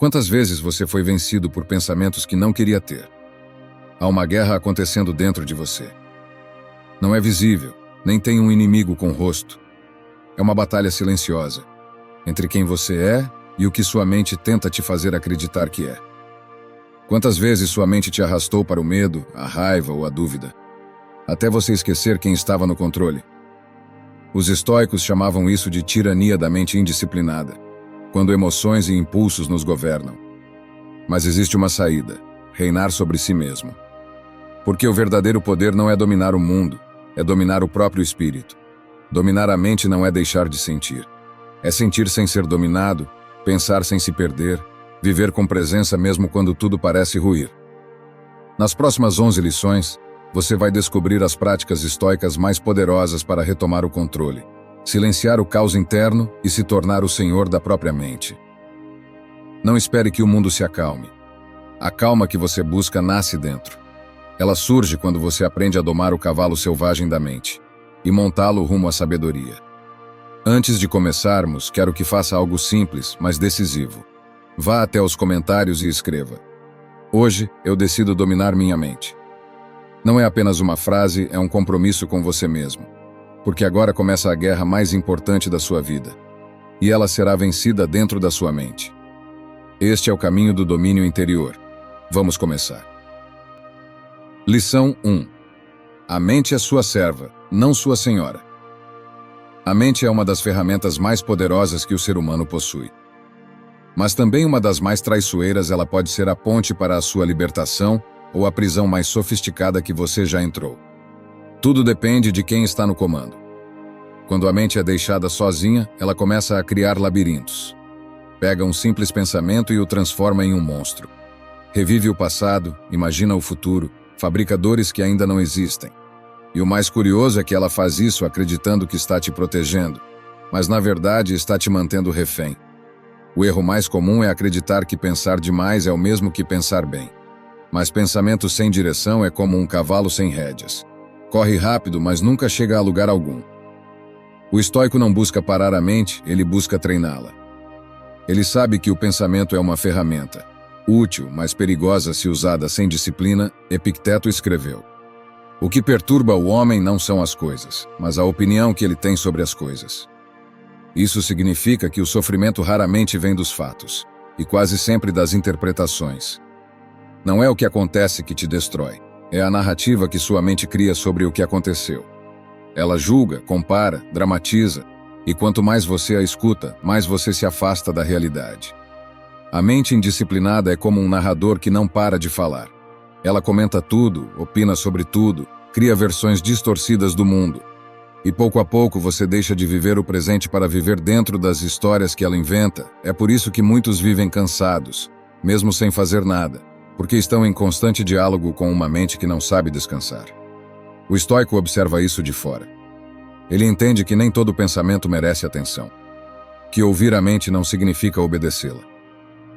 Quantas vezes você foi vencido por pensamentos que não queria ter? Há uma guerra acontecendo dentro de você. Não é visível, nem tem um inimigo com rosto. É uma batalha silenciosa, entre quem você é e o que sua mente tenta te fazer acreditar que é. Quantas vezes sua mente te arrastou para o medo, a raiva ou a dúvida, até você esquecer quem estava no controle? Os estoicos chamavam isso de tirania da mente indisciplinada, quando emoções e impulsos nos governam. Mas existe uma saída: reinar sobre si mesmo. Porque o verdadeiro poder não é dominar o mundo, é dominar o próprio espírito. Dominar a mente não é deixar de sentir. É sentir sem ser dominado, pensar sem se perder, viver com presença mesmo quando tudo parece ruir. Nas próximas 11 lições, você vai descobrir as práticas estoicas mais poderosas para retomar o controle, silenciar o caos interno e se tornar o senhor da própria mente. Não espere que o mundo se acalme. A calma que você busca nasce dentro. Ela surge quando você aprende a domar o cavalo selvagem da mente e montá-lo rumo à sabedoria. Antes de começarmos, quero que faça algo simples, mas decisivo. Vá até os comentários e escreva: hoje eu decido dominar minha mente. Não é apenas uma frase, é um compromisso com você mesmo. Porque agora começa a guerra mais importante da sua vida. E ela será vencida dentro da sua mente. Este é o caminho do domínio interior. Vamos começar. Lição 1. A mente é sua serva, não sua senhora. A mente é uma das ferramentas mais poderosas que o ser humano possui. Mas também uma das mais traiçoeiras. Ela pode ser a ponte para a sua libertação ou a prisão mais sofisticada que você já entrou. Tudo depende de quem está no comando. Quando a mente é deixada sozinha, ela começa a criar labirintos. Pega um simples pensamento e o transforma em um monstro. Revive o passado, imagina o futuro, fabrica dores que ainda não existem. E o mais curioso é que ela faz isso acreditando que está te protegendo, mas na verdade está te mantendo refém. O erro mais comum é acreditar que pensar demais é o mesmo que pensar bem. Mas pensamento sem direção é como um cavalo sem rédeas. Corre rápido, mas nunca chega a lugar algum. O estoico não busca parar a mente, ele busca treiná-la. Ele sabe que o pensamento é uma ferramenta, útil, mas perigosa se usada sem disciplina. Epicteto escreveu: o que perturba o homem não são as coisas, mas a opinião que ele tem sobre as coisas. Isso significa que o sofrimento raramente vem dos fatos, e quase sempre das interpretações. Não é o que acontece que te destrói, é a narrativa que sua mente cria sobre o que aconteceu. Ela julga, compara, dramatiza, e quanto mais você a escuta, mais você se afasta da realidade. A mente indisciplinada é como um narrador que não para de falar. Ela comenta tudo, opina sobre tudo, cria versões distorcidas do mundo. E pouco a pouco você deixa de viver o presente para viver dentro das histórias que ela inventa. É por isso que muitos vivem cansados, mesmo sem fazer nada, porque estão em constante diálogo com uma mente que não sabe descansar. O estoico observa isso de fora. Ele entende que nem todo pensamento merece atenção, que ouvir a mente não significa obedecê-la.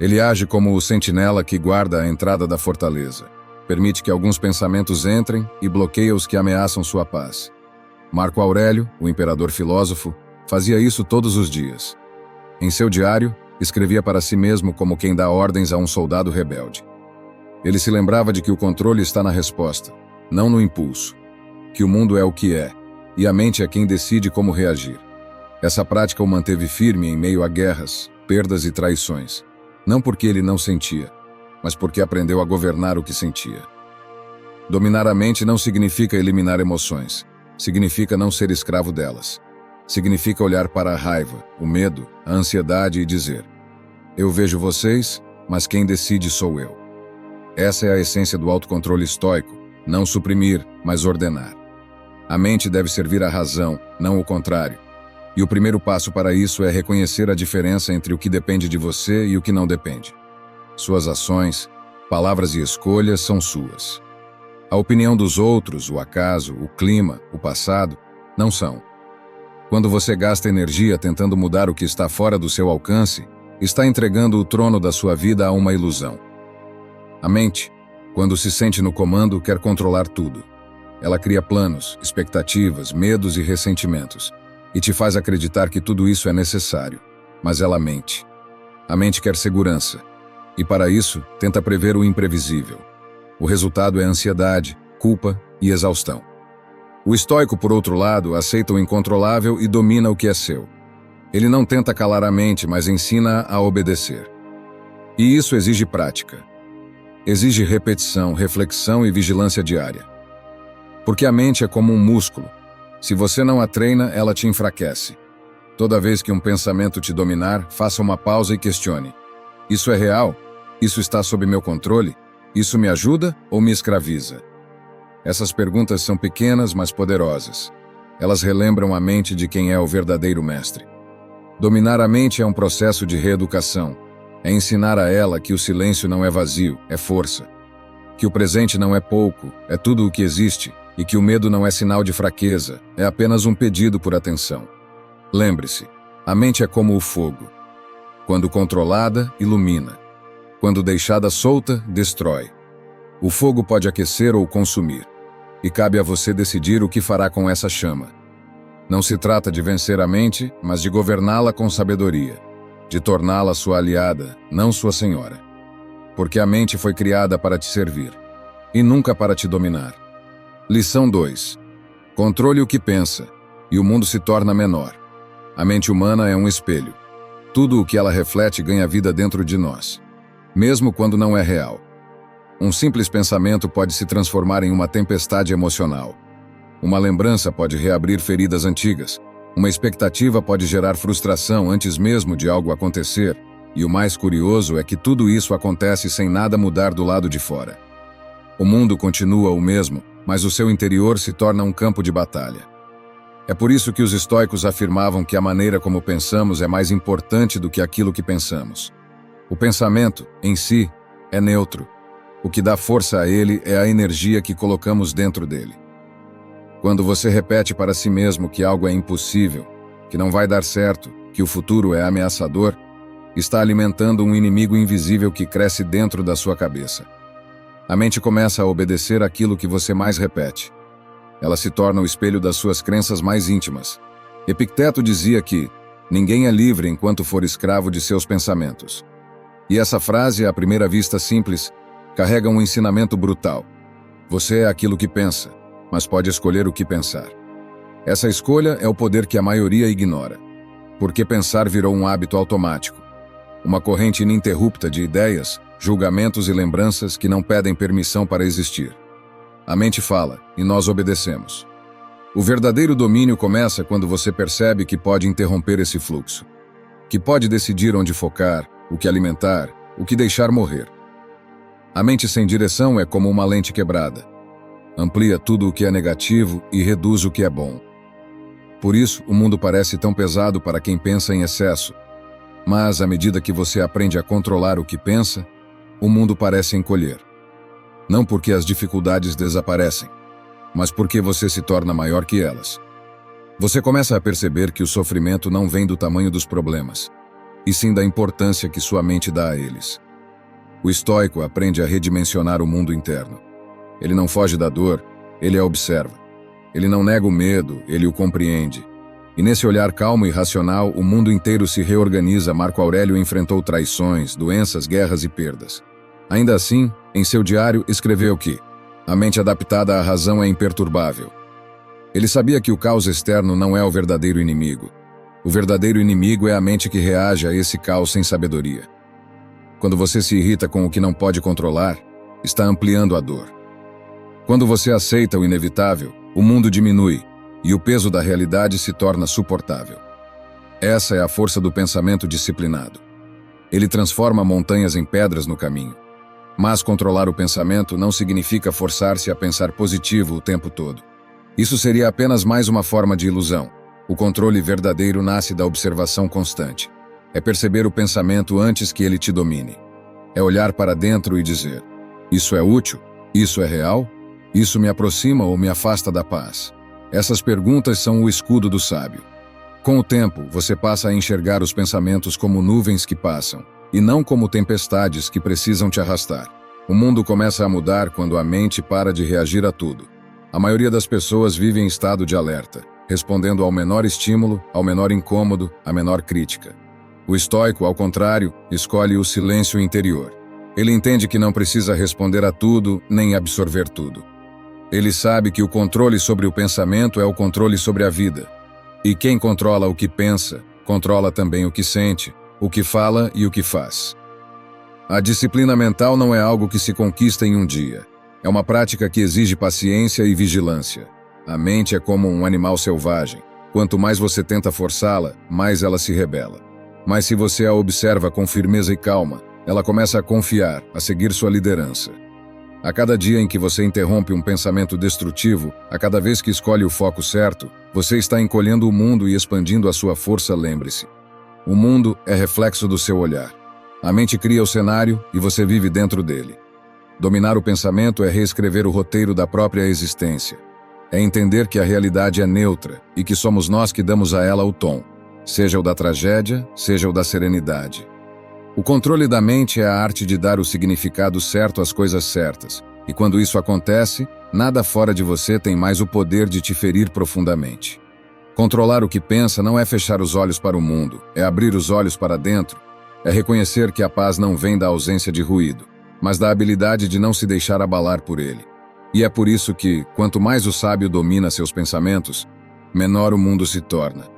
Ele age como o sentinela que guarda a entrada da fortaleza, permite que alguns pensamentos entrem e bloqueia os que ameaçam sua paz. Marco Aurélio, o imperador filósofo, fazia isso todos os dias. Em seu diário, escrevia para si mesmo como quem dá ordens a um soldado rebelde. Ele se lembrava de que o controle está na resposta, não no impulso, que o mundo é o que é, e a mente é quem decide como reagir. Essa prática o manteve firme em meio a guerras, perdas e traições, não porque ele não sentia, mas porque aprendeu a governar o que sentia. Dominar a mente não significa eliminar emoções, significa não ser escravo delas. Significa olhar para a raiva, o medo, a ansiedade e dizer: eu vejo vocês, mas quem decide sou eu. Essa é a essência do autocontrole estoico, não suprimir, mas ordenar. A mente deve servir à razão, não o contrário. E o primeiro passo para isso é reconhecer a diferença entre o que depende de você e o que não depende. Suas ações, palavras e escolhas são suas. A opinião dos outros, o acaso, o clima, o passado, não são. Quando você gasta energia tentando mudar o que está fora do seu alcance, está entregando o trono da sua vida a uma ilusão. A mente, quando se sente no comando, quer controlar tudo. Ela cria planos, expectativas, medos e ressentimentos, e te faz acreditar que tudo isso é necessário, mas ela mente. A mente quer segurança, E para isso, tenta prever o imprevisível. O resultado é ansiedade, culpa e exaustão. O estoico, por outro lado, aceita o incontrolável e domina o que é seu. Ele não tenta calar a mente, mas ensina a obedecer. E isso exige prática. Exige repetição, reflexão e vigilância diária. Porque a mente é como um músculo. Se você não a treina, ela te enfraquece. Toda vez que um pensamento te dominar, faça uma pausa e questione. Isso é real? Isso está sob meu controle? Isso me ajuda ou me escraviza? Essas perguntas são pequenas, mas poderosas. Elas relembram a mente de quem é o verdadeiro mestre. Dominar a mente é um processo de reeducação. É ensinar a ela que o silêncio não é vazio, é força. Que o presente não é pouco, é tudo o que existe. E que o medo não é sinal de fraqueza, é apenas um pedido por atenção. Lembre-se, a mente é como o fogo. Quando controlada, ilumina. Quando deixada solta, destrói. O fogo pode aquecer ou consumir. E cabe a você decidir o que fará com essa chama. Não se trata de vencer a mente, mas de governá-la com sabedoria. De torná-la sua aliada, não sua senhora. Porque a mente foi criada para te servir. E nunca para te dominar. Lição 2. Controle o que pensa, e o mundo se torna menor. A mente humana é um espelho. Tudo o que ela reflete ganha vida dentro de nós, mesmo quando não é real. Um simples pensamento pode se transformar em uma tempestade emocional. Uma lembrança pode reabrir feridas antigas. Uma expectativa pode gerar frustração antes mesmo de algo acontecer. E o mais curioso é que tudo isso acontece sem nada mudar do lado de fora. O mundo continua o mesmo, mas o seu interior se torna um campo de batalha. É por isso que os estoicos afirmavam que a maneira como pensamos é mais importante do que aquilo que pensamos. O pensamento, em si, é neutro. O que dá força a ele é a energia que colocamos dentro dele. Quando você repete para si mesmo que algo é impossível, que não vai dar certo, que o futuro é ameaçador, está alimentando um inimigo invisível que cresce dentro da sua cabeça. A mente começa a obedecer aquilo que você mais repete. Ela se torna o espelho das suas crenças mais íntimas. Epicteto dizia que ninguém é livre enquanto for escravo de seus pensamentos. E essa frase, à primeira vista simples, carrega um ensinamento brutal. Você é aquilo que pensa, mas pode escolher o que pensar. Essa escolha é o poder que a maioria ignora. Porque pensar virou um hábito automático. Uma corrente ininterrupta de ideias, julgamentos e lembranças que não pedem permissão para existir. A mente fala, e nós obedecemos. O verdadeiro domínio começa quando você percebe que pode interromper esse fluxo. Que pode decidir onde focar, o que alimentar, o que deixar morrer. A mente sem direção é como uma lente quebrada. Amplia tudo o que é negativo e reduz o que é bom. Por isso, o mundo parece tão pesado para quem pensa em excesso. Mas, à medida que você aprende a controlar o que pensa, o mundo parece encolher. Não porque as dificuldades desaparecem, mas porque você se torna maior que elas. Você começa a perceber que o sofrimento não vem do tamanho dos problemas, e sim da importância que sua mente dá a eles. O estoico aprende a redimensionar o mundo interno. Ele não foge da dor, ele a observa. Ele não nega o medo, ele o compreende. E nesse olhar calmo e racional, o mundo inteiro se reorganiza. Marco Aurélio enfrentou traições, doenças, guerras e perdas. Ainda assim, em seu diário, escreveu que a mente adaptada à razão é imperturbável. Ele sabia que o caos externo não é o verdadeiro inimigo. O verdadeiro inimigo é a mente que reage a esse caos sem sabedoria. Quando você se irrita com o que não pode controlar, está ampliando a dor. Quando você aceita o inevitável, o mundo diminui e o peso da realidade se torna suportável. Essa é a força do pensamento disciplinado. Ele transforma montanhas em pedras no caminho. Mas controlar o pensamento não significa forçar-se a pensar positivo o tempo todo. Isso seria apenas mais uma forma de ilusão. O controle verdadeiro nasce da observação constante. É perceber o pensamento antes que ele te domine. É olhar para dentro e dizer: isso é útil? Isso é real? Isso me aproxima ou me afasta da paz? Essas perguntas são o escudo do sábio. Com o tempo, você passa a enxergar os pensamentos como nuvens que passam, e não como tempestades que precisam te arrastar. O mundo começa a mudar quando a mente para de reagir a tudo. A maioria das pessoas vive em estado de alerta, respondendo ao menor estímulo, ao menor incômodo, à menor crítica. O estoico, ao contrário, escolhe o silêncio interior. Ele entende que não precisa responder a tudo, nem absorver tudo. Ele sabe que o controle sobre o pensamento é o controle sobre a vida. E quem controla o que pensa, controla também o que sente, o que fala e o que faz. A disciplina mental não é algo que se conquista em um dia. É uma prática que exige paciência e vigilância. A mente é como um animal selvagem. Quanto mais você tenta forçá-la, mais ela se rebela. Mas se você a observa com firmeza e calma, ela começa a confiar, a seguir sua liderança. A cada dia em que você interrompe um pensamento destrutivo, a cada vez que escolhe o foco certo, você está encolhendo o mundo e expandindo a sua força, lembre-se. O mundo é reflexo do seu olhar. A mente cria o cenário e você vive dentro dele. Dominar o pensamento é reescrever o roteiro da própria existência. É entender que a realidade é neutra e que somos nós que damos a ela o tom, seja o da tragédia, seja o da serenidade. O controle da mente é a arte de dar o significado certo às coisas certas, e quando isso acontece, nada fora de você tem mais o poder de te ferir profundamente. Controlar o que pensa não é fechar os olhos para o mundo, é abrir os olhos para dentro, é reconhecer que a paz não vem da ausência de ruído, mas da habilidade de não se deixar abalar por ele. E é por isso que, quanto mais o sábio domina seus pensamentos, menor o mundo se torna.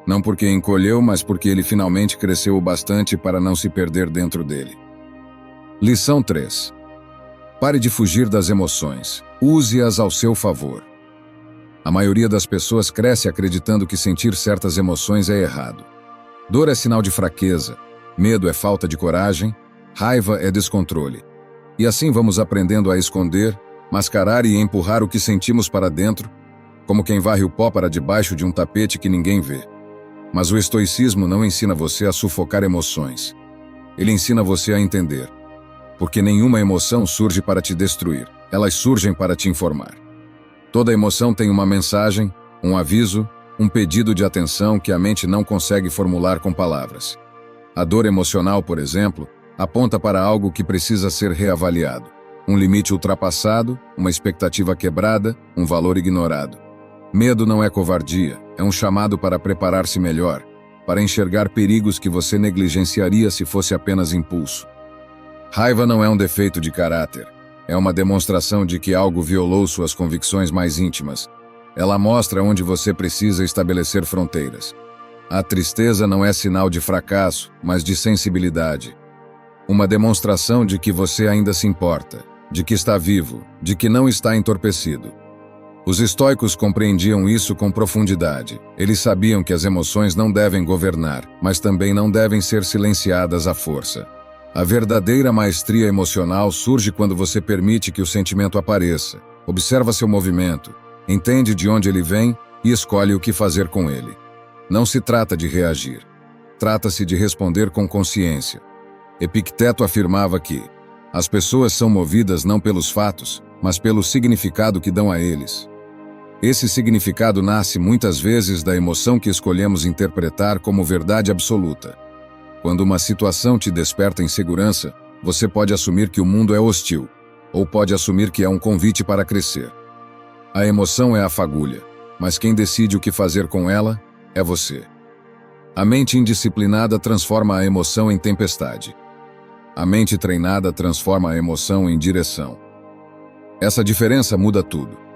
Não porque encolheu, mas porque ele finalmente cresceu o bastante para não se perder dentro dele. Lição 3. Pare de fugir das emoções. Use-as ao seu favor. A maioria das pessoas cresce acreditando que sentir certas emoções é errado. Dor é sinal de fraqueza, medo é falta de coragem, raiva é descontrole. E assim vamos aprendendo a esconder, mascarar e empurrar o que sentimos para dentro, como quem varre o pó para debaixo de um tapete que ninguém vê. Mas o estoicismo não ensina você a sufocar emoções. Ele ensina você a entender. Porque nenhuma emoção surge para te destruir, elas surgem para te informar. Toda emoção tem uma mensagem, um aviso, um pedido de atenção que a mente não consegue formular com palavras. A dor emocional, por exemplo, aponta para algo que precisa ser reavaliado. Um limite ultrapassado, uma expectativa quebrada, um valor ignorado. Medo não é covardia, é um chamado para preparar-se melhor, para enxergar perigos que você negligenciaria se fosse apenas impulso. Raiva não é um defeito de caráter, é uma demonstração de que algo violou suas convicções mais íntimas. Ela mostra onde você precisa estabelecer fronteiras. A tristeza não é sinal de fracasso, mas de sensibilidade. Uma demonstração de que você ainda se importa, de que está vivo, de que não está entorpecido. Os estoicos compreendiam isso com profundidade. Eles sabiam que as emoções não devem governar, mas também não devem ser silenciadas à força. A verdadeira maestria emocional surge quando você permite que o sentimento apareça, observa seu movimento, entende de onde ele vem e escolhe o que fazer com ele. Não se trata de reagir. Trata-se de responder com consciência. Epicteto afirmava que as pessoas são movidas não pelos fatos, mas pelo significado que dão a eles. Esse significado nasce muitas vezes da emoção que escolhemos interpretar como verdade absoluta. Quando uma situação te desperta insegurança, você pode assumir que o mundo é hostil, ou pode assumir que é um convite para crescer. A emoção é a fagulha, mas quem decide o que fazer com ela é você. A mente indisciplinada transforma a emoção em tempestade. A mente treinada transforma a emoção em direção. Essa diferença muda tudo.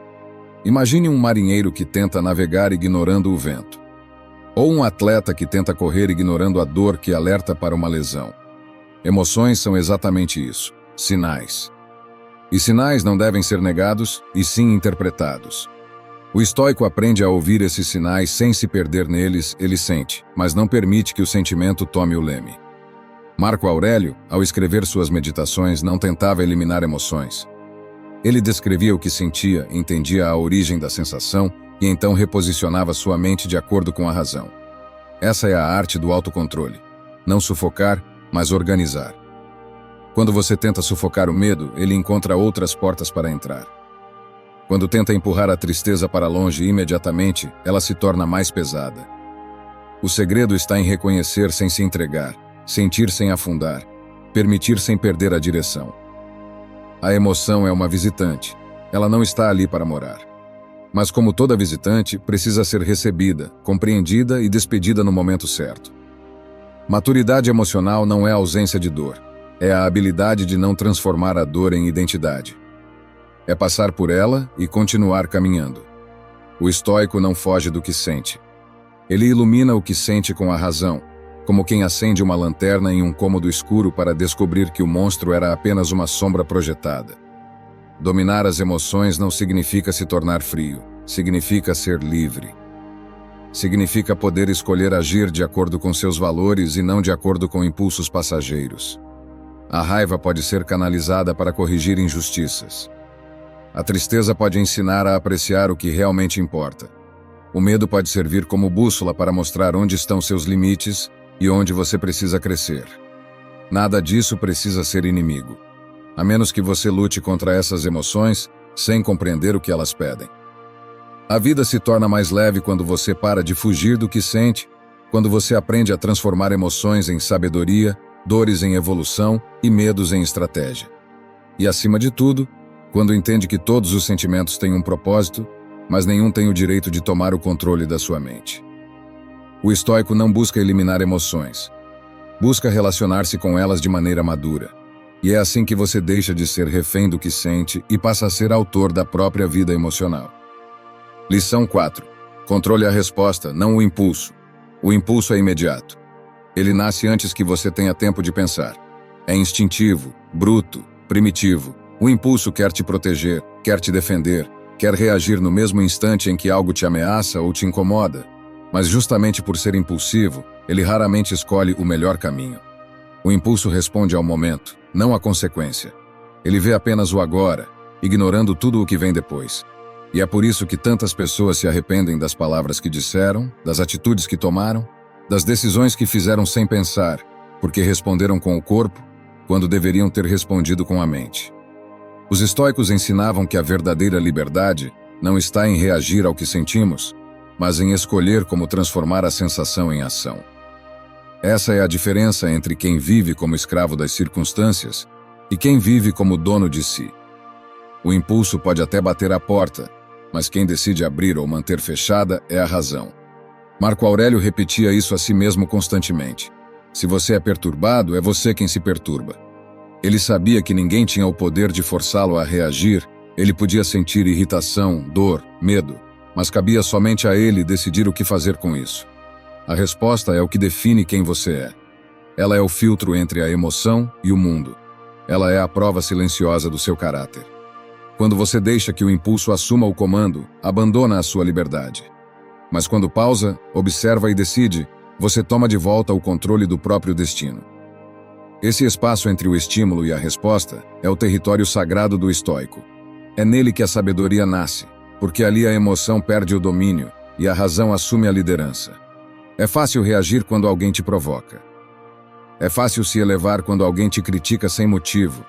Imagine um marinheiro que tenta navegar ignorando o vento. Ou um atleta que tenta correr ignorando a dor que alerta para uma lesão. Emoções são exatamente isso, sinais. E sinais não devem ser negados, e sim interpretados. O estoico aprende a ouvir esses sinais sem se perder neles, ele sente, mas não permite que o sentimento tome o leme. Marco Aurélio, ao escrever suas meditações, não tentava eliminar emoções. Ele descrevia o que sentia, entendia a origem da sensação e então reposicionava sua mente de acordo com a razão. Essa é a arte do autocontrole. Não sufocar, mas organizar. Quando você tenta sufocar o medo, ele encontra outras portas para entrar. Quando tenta empurrar a tristeza para longe imediatamente, ela se torna mais pesada. O segredo está em reconhecer sem se entregar, sentir sem afundar, permitir sem perder a direção. A emoção é uma visitante. Ela não está ali para morar. Mas como toda visitante, precisa ser recebida, compreendida e despedida no momento certo. Maturidade emocional não é ausência de dor. É a habilidade de não transformar a dor em identidade. É passar por ela e continuar caminhando. O estoico não foge do que sente. Ele ilumina o que sente com a razão, como quem acende uma lanterna em um cômodo escuro para descobrir que o monstro era apenas uma sombra projetada. Dominar as emoções não significa se tornar frio, significa ser livre. Significa poder escolher agir de acordo com seus valores e não de acordo com impulsos passageiros. A raiva pode ser canalizada para corrigir injustiças. A tristeza pode ensinar a apreciar o que realmente importa. O medo pode servir como bússola para mostrar onde estão seus limites e onde você precisa crescer. Nada disso precisa ser inimigo, a menos que você lute contra essas emoções sem compreender o que elas pedem. A vida se torna mais leve quando você para de fugir do que sente, quando você aprende a transformar emoções em sabedoria, dores em evolução e medos em estratégia. E, acima de tudo, quando entende que todos os sentimentos têm um propósito, mas nenhum tem o direito de tomar o controle da sua mente. O estoico não busca eliminar emoções. Busca relacionar-se com elas de maneira madura. E é assim que você deixa de ser refém do que sente e passa a ser autor da própria vida emocional. Lição 4. Controle a resposta, não o impulso. O impulso é imediato. Ele nasce antes que você tenha tempo de pensar. É instintivo, bruto, primitivo. O impulso quer te proteger, quer te defender, quer reagir no mesmo instante em que algo te ameaça ou te incomoda. Mas justamente por ser impulsivo, ele raramente escolhe o melhor caminho. O impulso responde ao momento, não à consequência. Ele vê apenas o agora, ignorando tudo o que vem depois. E é por isso que tantas pessoas se arrependem das palavras que disseram, das atitudes que tomaram, das decisões que fizeram sem pensar, porque responderam com o corpo, quando deveriam ter respondido com a mente. Os estoicos ensinavam que a verdadeira liberdade não está em reagir ao que sentimos, mas em escolher como transformar a sensação em ação. Essa é a diferença entre quem vive como escravo das circunstâncias e quem vive como dono de si. O impulso pode até bater à porta, mas quem decide abrir ou manter fechada é a razão. Marco Aurélio repetia isso a si mesmo constantemente. Se você é perturbado, é você quem se perturba. Ele sabia que ninguém tinha o poder de forçá-lo a reagir, ele podia sentir irritação, dor, medo, mas cabia somente a ele decidir o que fazer com isso. A resposta é o que define quem você é. Ela é o filtro entre a emoção e o mundo. Ela é a prova silenciosa do seu caráter. Quando você deixa que o impulso assuma o comando, abandona a sua liberdade. Mas quando pausa, observa e decide, você toma de volta o controle do próprio destino. Esse espaço entre o estímulo e a resposta é o território sagrado do estoico. É nele que a sabedoria nasce, porque ali a emoção perde o domínio e a razão assume a liderança. É fácil reagir quando alguém te provoca. É fácil se elevar quando alguém te critica sem motivo.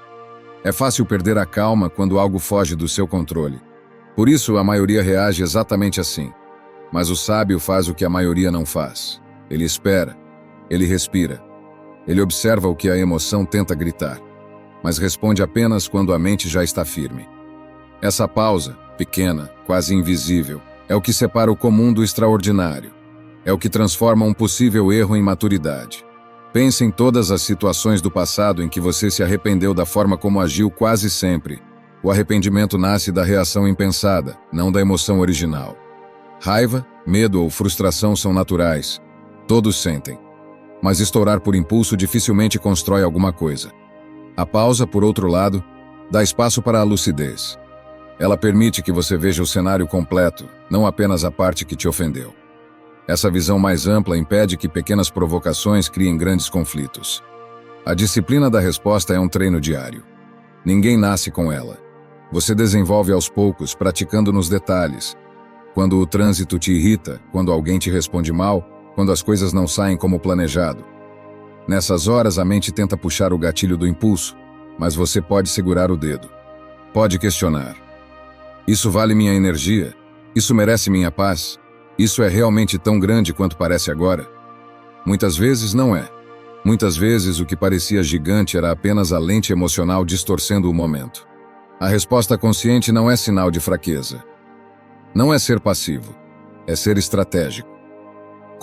É fácil perder a calma quando algo foge do seu controle. Por isso, a maioria reage exatamente assim. Mas o sábio faz o que a maioria não faz. Ele espera. Ele respira. Ele observa o que a emoção tenta gritar, mas responde apenas quando a mente já está firme. Essa pausa, pequena, quase invisível, é o que separa o comum do extraordinário. É o que transforma um possível erro em maturidade. Pense em todas as situações do passado em que você se arrependeu da forma como agiu quase sempre. O arrependimento nasce da reação impensada, não da emoção original. Raiva, medo ou frustração são naturais. Todos sentem. Mas estourar por impulso dificilmente constrói alguma coisa. A pausa, por outro lado, dá espaço para a lucidez. Ela permite que você veja o cenário completo, não apenas a parte que te ofendeu. Essa visão mais ampla impede que pequenas provocações criem grandes conflitos. A disciplina da resposta é um treino diário. Ninguém nasce com ela. Você desenvolve aos poucos, praticando nos detalhes. Quando o trânsito te irrita, quando alguém te responde mal, quando as coisas não saem como planejado. Nessas horas, a mente tenta puxar o gatilho do impulso, mas você pode segurar o dedo. Pode questionar. Isso vale minha energia? Isso merece minha paz? Isso é realmente tão grande quanto parece agora? Muitas vezes não é. Muitas vezes o que parecia gigante era apenas a lente emocional distorcendo o momento. A resposta consciente não é sinal de fraqueza. Não é ser passivo. É ser estratégico.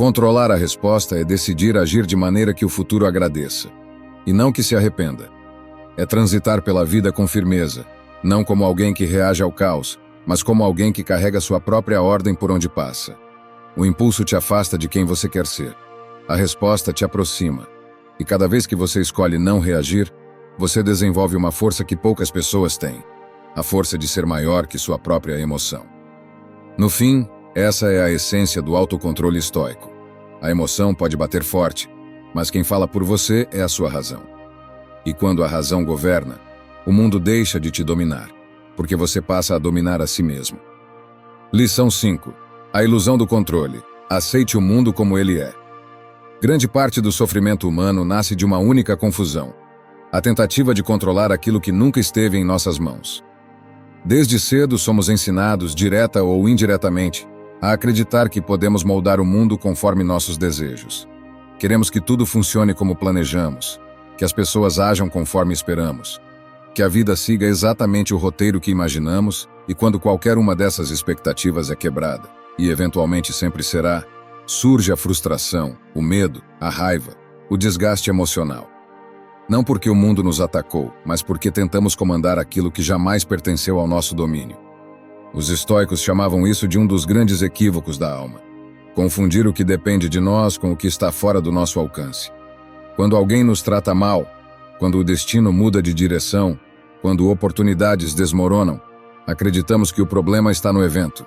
Controlar a resposta é decidir agir de maneira que o futuro agradeça, e não que se arrependa. É transitar pela vida com firmeza, não como alguém que reage ao caos, mas como alguém que carrega sua própria ordem por onde passa. O impulso te afasta de quem você quer ser. A resposta te aproxima. E cada vez que você escolhe não reagir, você desenvolve uma força que poucas pessoas têm. A força de ser maior que sua própria emoção. No fim, essa é a essência do autocontrole estoico. A emoção pode bater forte, mas quem fala por você é a sua razão. E quando a razão governa, o mundo deixa de te dominar, porque você passa a dominar a si mesmo. Lição 5. A ilusão do controle. Aceite o mundo como ele é. Grande parte do sofrimento humano nasce de uma única confusão: a tentativa de controlar aquilo que nunca esteve em nossas mãos. Desde cedo somos ensinados, direta ou indiretamente, a acreditar que podemos moldar o mundo conforme nossos desejos. Queremos que tudo funcione como planejamos, que as pessoas ajam conforme esperamos, que a vida siga exatamente o roteiro que imaginamos, e quando qualquer uma dessas expectativas é quebrada, e eventualmente sempre será, surge a frustração, o medo, a raiva, o desgaste emocional. Não porque o mundo nos atacou, mas porque tentamos comandar aquilo que jamais pertenceu ao nosso domínio. Os estoicos chamavam isso de um dos grandes equívocos da alma: confundir o que depende de nós com o que está fora do nosso alcance. Quando alguém nos trata mal, quando o destino muda de direção, quando oportunidades desmoronam, acreditamos que o problema está no evento.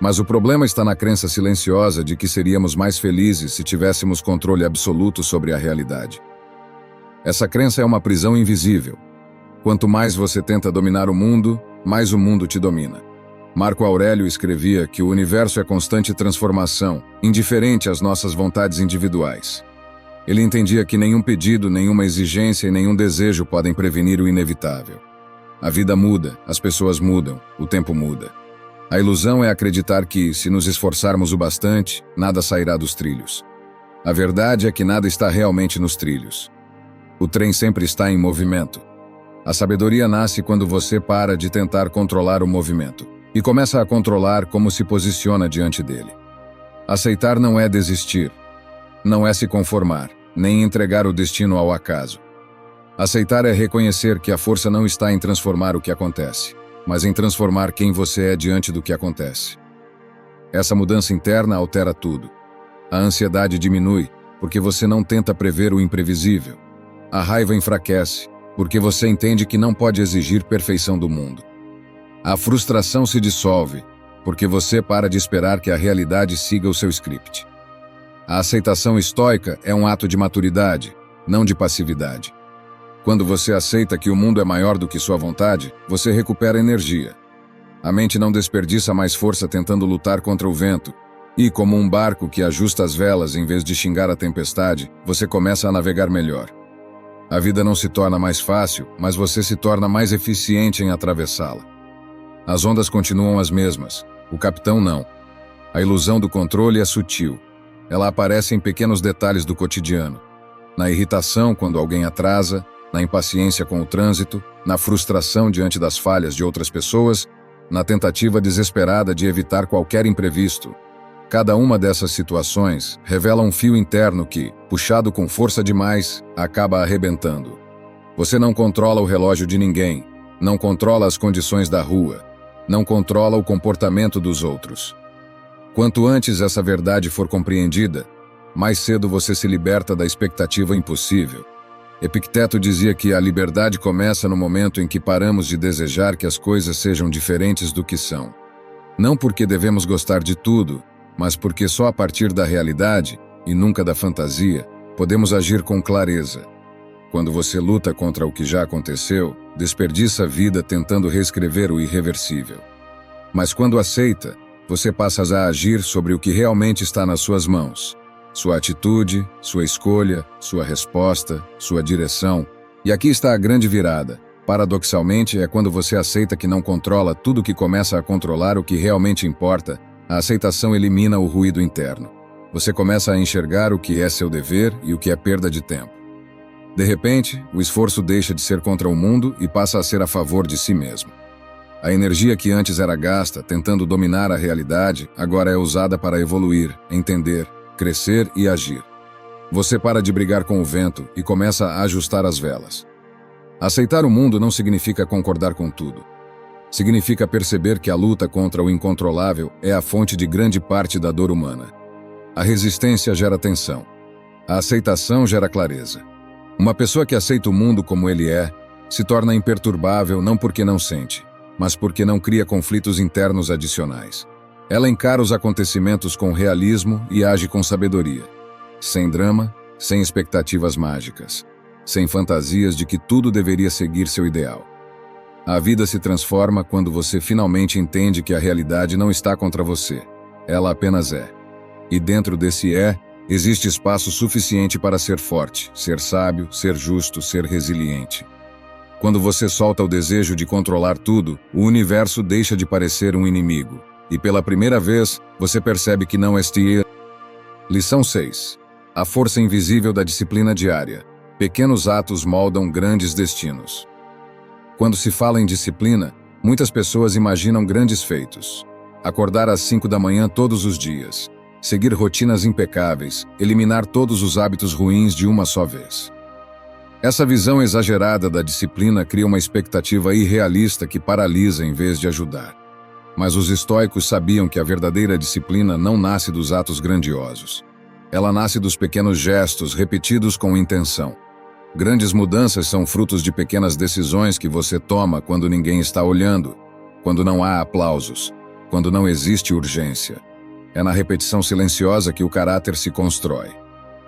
Mas o problema está na crença silenciosa de que seríamos mais felizes se tivéssemos controle absoluto sobre a realidade. Essa crença é uma prisão invisível. Quanto mais você tenta dominar o mundo, mais o mundo te domina. Marco Aurélio escrevia que o universo é constante transformação, indiferente às nossas vontades individuais. Ele entendia que nenhum pedido, nenhuma exigência e nenhum desejo podem prevenir o inevitável. A vida muda, as pessoas mudam, o tempo muda. A ilusão é acreditar que, se nos esforçarmos o bastante, nada sairá dos trilhos. A verdade é que nada está realmente nos trilhos. O trem sempre está em movimento. A sabedoria nasce quando você para de tentar controlar o movimento e começa a controlar como se posiciona diante dele. Aceitar não é desistir, não é se conformar, nem entregar o destino ao acaso. Aceitar é reconhecer que a força não está em transformar o que acontece, mas em transformar quem você é diante do que acontece. Essa mudança interna altera tudo. A ansiedade diminui, porque você não tenta prever o imprevisível. A raiva enfraquece, porque você entende que não pode exigir perfeição do mundo. A frustração se dissolve, porque você para de esperar que a realidade siga o seu script. A aceitação estoica é um ato de maturidade, não de passividade. Quando você aceita que o mundo é maior do que sua vontade, você recupera energia. A mente não desperdiça mais força tentando lutar contra o vento, e, como um barco que ajusta as velas em vez de xingar a tempestade, você começa a navegar melhor. A vida não se torna mais fácil, mas você se torna mais eficiente em atravessá-la. As ondas continuam as mesmas, o capitão não. A ilusão do controle é sutil. Ela aparece em pequenos detalhes do cotidiano. Na irritação quando alguém atrasa, na impaciência com o trânsito, na frustração diante das falhas de outras pessoas, na tentativa desesperada de evitar qualquer imprevisto. Cada uma dessas situações revela um fio interno que, puxado com força demais, acaba arrebentando. Você não controla o relógio de ninguém, não controla as condições da rua, não controla o comportamento dos outros. Quanto antes essa verdade for compreendida, mais cedo você se liberta da expectativa impossível. Epicteto dizia que a liberdade começa no momento em que paramos de desejar que as coisas sejam diferentes do que são. Não porque devemos gostar de tudo, mas porque só a partir da realidade, e nunca da fantasia, podemos agir com clareza. Quando você luta contra o que já aconteceu, desperdiça a vida tentando reescrever o irreversível. Mas quando aceita, você passa a agir sobre o que realmente está nas suas mãos. Sua atitude, sua escolha, sua resposta, sua direção. E aqui está a grande virada. Paradoxalmente, é quando você aceita que não controla tudo que começa a controlar o que realmente importa. A aceitação elimina o ruído interno. Você começa a enxergar o que é seu dever e o que é perda de tempo. De repente, o esforço deixa de ser contra o mundo e passa a ser a favor de si mesmo. A energia que antes era gasta tentando dominar a realidade, agora é usada para evoluir, entender, crescer e agir. Você para de brigar com o vento e começa a ajustar as velas. Aceitar o mundo não significa concordar com tudo. Significa perceber que a luta contra o incontrolável é a fonte de grande parte da dor humana. A resistência gera tensão. A aceitação gera clareza. Uma pessoa que aceita o mundo como ele é, se torna imperturbável não porque não sente, mas porque não cria conflitos internos adicionais. Ela encara os acontecimentos com realismo e age com sabedoria. Sem drama, sem expectativas mágicas. Sem fantasias de que tudo deveria seguir seu ideal. A vida se transforma quando você finalmente entende que a realidade não está contra você. Ela apenas é. E dentro desse existe espaço suficiente para ser forte, ser sábio, ser justo, ser resiliente. Quando você solta o desejo de controlar tudo, o universo deixa de parecer um inimigo. E pela primeira vez, você percebe que não é Lição 6. A força invisível da disciplina diária. Pequenos atos moldam grandes destinos. Quando se fala em disciplina, muitas pessoas imaginam grandes feitos. Acordar às 5 da manhã todos os dias. Seguir rotinas impecáveis, eliminar todos os hábitos ruins de uma só vez. Essa visão exagerada da disciplina cria uma expectativa irrealista que paralisa em vez de ajudar. Mas os estoicos sabiam que a verdadeira disciplina não nasce dos atos grandiosos. Ela nasce dos pequenos gestos repetidos com intenção. Grandes mudanças são frutos de pequenas decisões que você toma quando ninguém está olhando, quando não há aplausos, quando não existe urgência. É na repetição silenciosa que o caráter se constrói.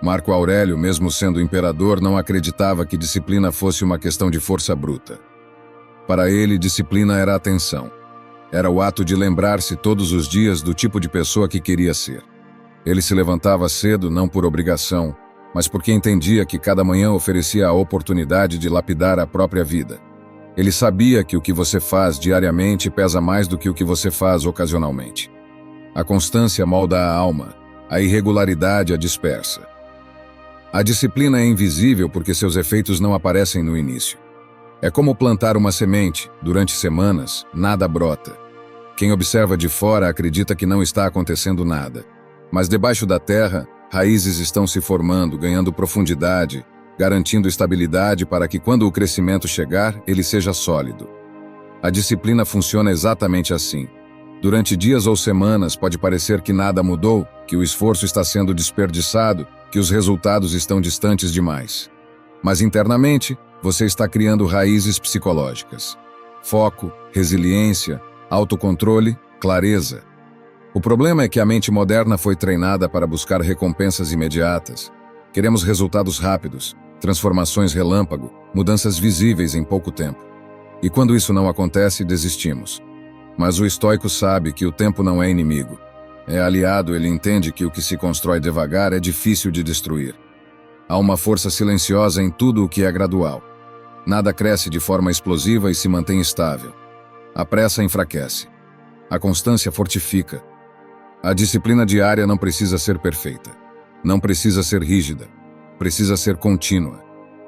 Marco Aurélio, mesmo sendo imperador, não acreditava que disciplina fosse uma questão de força bruta. Para ele, disciplina era atenção. Era o ato de lembrar-se todos os dias do tipo de pessoa que queria ser. Ele se levantava cedo não por obrigação, mas porque entendia que cada manhã oferecia a oportunidade de lapidar a própria vida. Ele sabia que o que você faz diariamente pesa mais do que o que você faz ocasionalmente. A constância molda a alma, a irregularidade a dispersa. A disciplina é invisível porque seus efeitos não aparecem no início. É como plantar uma semente, durante semanas, nada brota. Quem observa de fora acredita que não está acontecendo nada. Mas debaixo da terra, raízes estão se formando, ganhando profundidade, garantindo estabilidade para que quando o crescimento chegar, ele seja sólido. A disciplina funciona exatamente assim. Durante dias ou semanas pode parecer que nada mudou, que o esforço está sendo desperdiçado, que os resultados estão distantes demais. Mas internamente, você está criando raízes psicológicas. Foco, resiliência, autocontrole, clareza. O problema é que a mente moderna foi treinada para buscar recompensas imediatas. Queremos resultados rápidos, transformações relâmpago, mudanças visíveis em pouco tempo. E quando isso não acontece, desistimos. Mas o estoico sabe que o tempo não é inimigo. É aliado, ele entende que o que se constrói devagar é difícil de destruir. Há uma força silenciosa em tudo o que é gradual. Nada cresce de forma explosiva e se mantém estável. A pressa enfraquece. A constância fortifica. A disciplina diária não precisa ser perfeita. Não precisa ser rígida. Precisa ser contínua.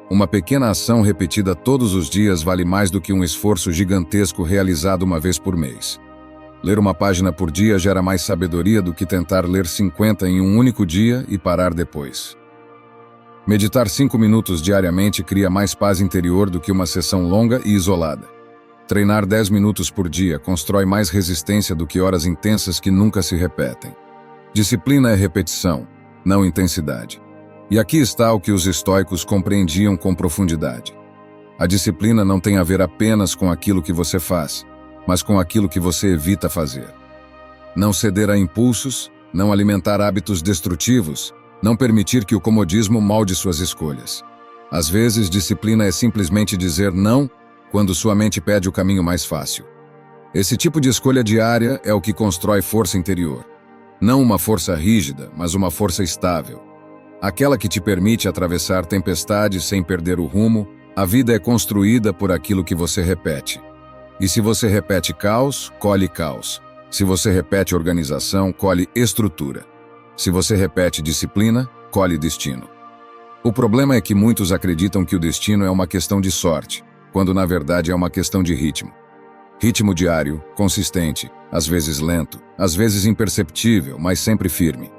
Uma pequena ação repetida todos os dias vale mais do que um esforço gigantesco realizado uma vez por mês. Ler uma página por dia gera mais sabedoria do que tentar ler 50 em um único dia e parar depois. Meditar 5 minutos diariamente cria mais paz interior do que uma sessão longa e isolada. Treinar 10 minutos por dia constrói mais resistência do que horas intensas que nunca se repetem. Disciplina é repetição, não intensidade. E aqui está o que os estoicos compreendiam com profundidade. A disciplina não tem a ver apenas com aquilo que você faz, mas com aquilo que você evita fazer. Não ceder a impulsos, não alimentar hábitos destrutivos, não permitir que o comodismo molde suas escolhas. Às vezes, disciplina é simplesmente dizer não quando sua mente pede o caminho mais fácil. Esse tipo de escolha diária é o que constrói força interior. Não uma força rígida, mas uma força estável. Aquela que te permite atravessar tempestades sem perder o rumo. A vida é construída por aquilo que você repete. E se você repete caos, colhe caos. Se você repete organização, colhe estrutura. Se você repete disciplina, colhe destino. O problema é que muitos acreditam que o destino é uma questão de sorte, quando na verdade é uma questão de ritmo. Ritmo diário, consistente, às vezes lento, às vezes imperceptível, mas sempre firme.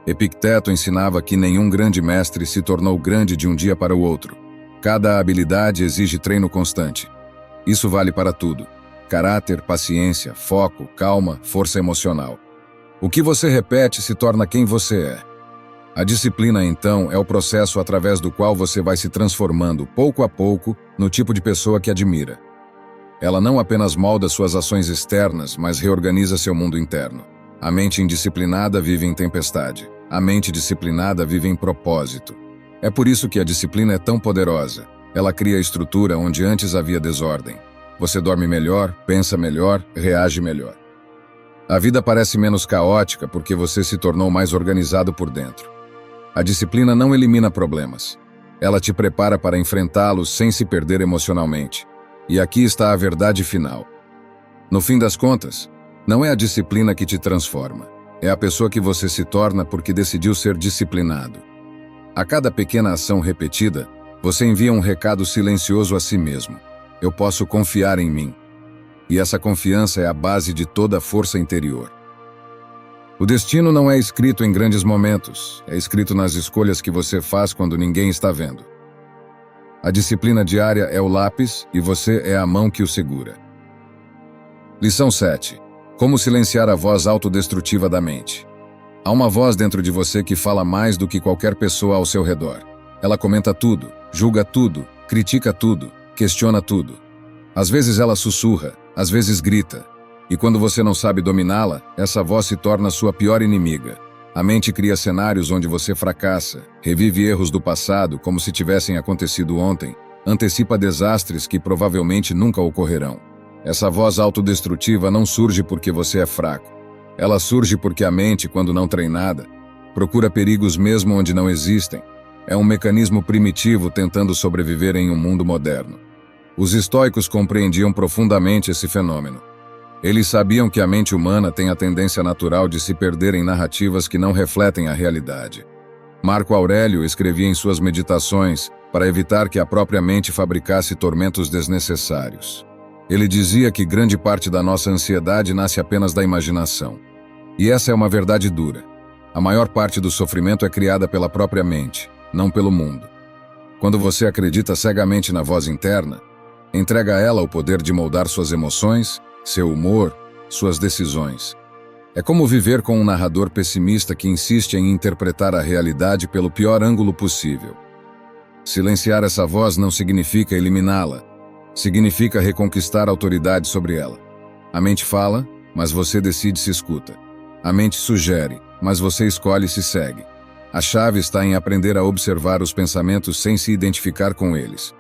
Epicteto ensinava que nenhum grande mestre se tornou grande de um dia para o outro. Cada habilidade exige treino constante. Isso vale para tudo: caráter, paciência, foco, calma, força emocional. O que você repete se torna quem você é. A disciplina, então, é o processo através do qual você vai se transformando, pouco a pouco, no tipo de pessoa que admira. Ela não apenas molda suas ações externas, mas reorganiza seu mundo interno. A mente indisciplinada vive em tempestade. A mente disciplinada vive em propósito. É por isso que a disciplina é tão poderosa. Ela cria estrutura onde antes havia desordem. Você dorme melhor, pensa melhor, reage melhor. A vida parece menos caótica porque você se tornou mais organizado por dentro. A disciplina não elimina problemas. Ela te prepara para enfrentá-los sem se perder emocionalmente. E aqui está a verdade final. No fim das contas, não é a disciplina que te transforma. É a pessoa que você se torna porque decidiu ser disciplinado. A cada pequena ação repetida, você envia um recado silencioso a si mesmo. Eu posso confiar em mim. E essa confiança é a base de toda a força interior. O destino não é escrito em grandes momentos, é escrito nas escolhas que você faz quando ninguém está vendo. A disciplina diária é o lápis e você é a mão que o segura. Lição 7. Como silenciar a voz autodestrutiva da mente. Há uma voz dentro de você que fala mais do que qualquer pessoa ao seu redor. Ela comenta tudo, julga tudo, critica tudo, questiona tudo. Às vezes ela sussurra, às vezes grita. E quando você não sabe dominá-la, essa voz se torna sua pior inimiga. A mente cria cenários onde você fracassa, revive erros do passado como se tivessem acontecido ontem, antecipa desastres que provavelmente nunca ocorrerão. Essa voz autodestrutiva não surge porque você é fraco. Ela surge porque a mente, quando não treinada, procura perigos mesmo onde não existem. É um mecanismo primitivo tentando sobreviver em um mundo moderno. Os estoicos compreendiam profundamente esse fenômeno. Eles sabiam que a mente humana tem a tendência natural de se perder em narrativas que não refletem a realidade. Marco Aurélio escrevia em suas meditações para evitar que a própria mente fabricasse tormentos desnecessários. Ele dizia que grande parte da nossa ansiedade nasce apenas da imaginação. E essa é uma verdade dura. A maior parte do sofrimento é criada pela própria mente, não pelo mundo. Quando você acredita cegamente na voz interna, entrega a ela o poder de moldar suas emoções, seu humor, suas decisões. É como viver com um narrador pessimista que insiste em interpretar a realidade pelo pior ângulo possível. Silenciar essa voz não significa eliminá-la. Significa reconquistar a autoridade sobre ela. A mente fala, mas você decide se escuta. A mente sugere, mas você escolhe se segue. A chave está em aprender a observar os pensamentos sem se identificar com eles.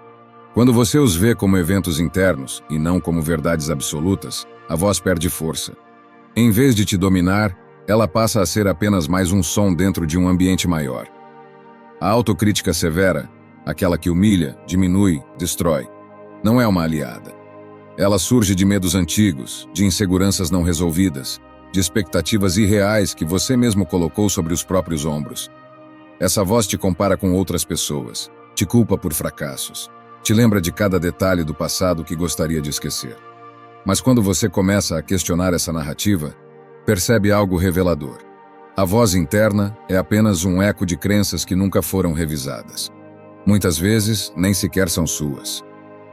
Quando você os vê como eventos internos, e não como verdades absolutas, a voz perde força. Em vez de te dominar, ela passa a ser apenas mais um som dentro de um ambiente maior. A autocrítica severa, aquela que humilha, diminui, destrói, não é uma aliada. Ela surge de medos antigos, de inseguranças não resolvidas, de expectativas irreais que você mesmo colocou sobre os próprios ombros. Essa voz te compara com outras pessoas, te culpa por fracassos, te lembra de cada detalhe do passado que gostaria de esquecer. Mas quando você começa a questionar essa narrativa, percebe algo revelador. A voz interna é apenas um eco de crenças que nunca foram revisadas. Muitas vezes, nem sequer são suas.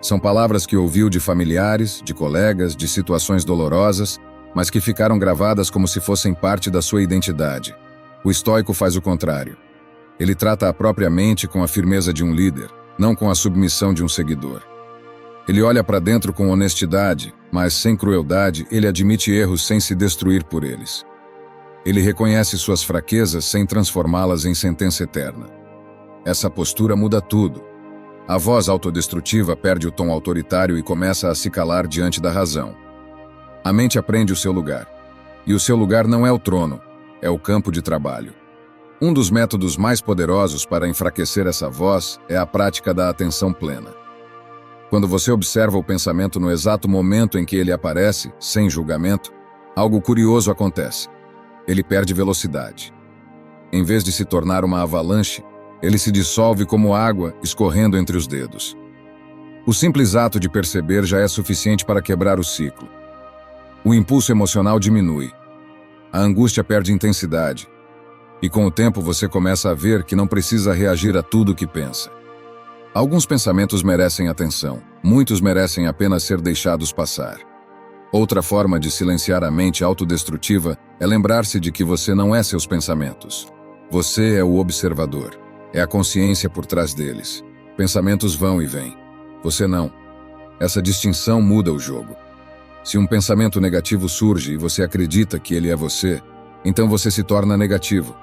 São palavras que ouviu de familiares, de colegas, de situações dolorosas, mas que ficaram gravadas como se fossem parte da sua identidade. O estoico faz o contrário. Ele trata a própria mente com a firmeza de um líder, não com a submissão de um seguidor. Ele olha para dentro com honestidade, mas sem crueldade, ele admite erros sem se destruir por eles. Ele reconhece suas fraquezas sem transformá-las em sentença eterna. Essa postura muda tudo. A voz autodestrutiva perde o tom autoritário e começa a se calar diante da razão. A mente aprende o seu lugar. E o seu lugar não é o trono, é o campo de trabalho. Um dos métodos mais poderosos para enfraquecer essa voz é a prática da atenção plena. Quando você observa o pensamento no exato momento em que ele aparece, sem julgamento, algo curioso acontece. Ele perde velocidade. Em vez de se tornar uma avalanche, ele se dissolve como água escorrendo entre os dedos. O simples ato de perceber já é suficiente para quebrar o ciclo. O impulso emocional diminui. A angústia perde intensidade. E com o tempo você começa a ver que não precisa reagir a tudo o que pensa. Alguns pensamentos merecem atenção, muitos merecem apenas ser deixados passar. Outra forma de silenciar a mente autodestrutiva é lembrar-se de que você não é seus pensamentos. Você é o observador, é a consciência por trás deles. Pensamentos vão e vêm. Você não. Essa distinção muda o jogo. Se um pensamento negativo surge e você acredita que ele é você, então você se torna negativo.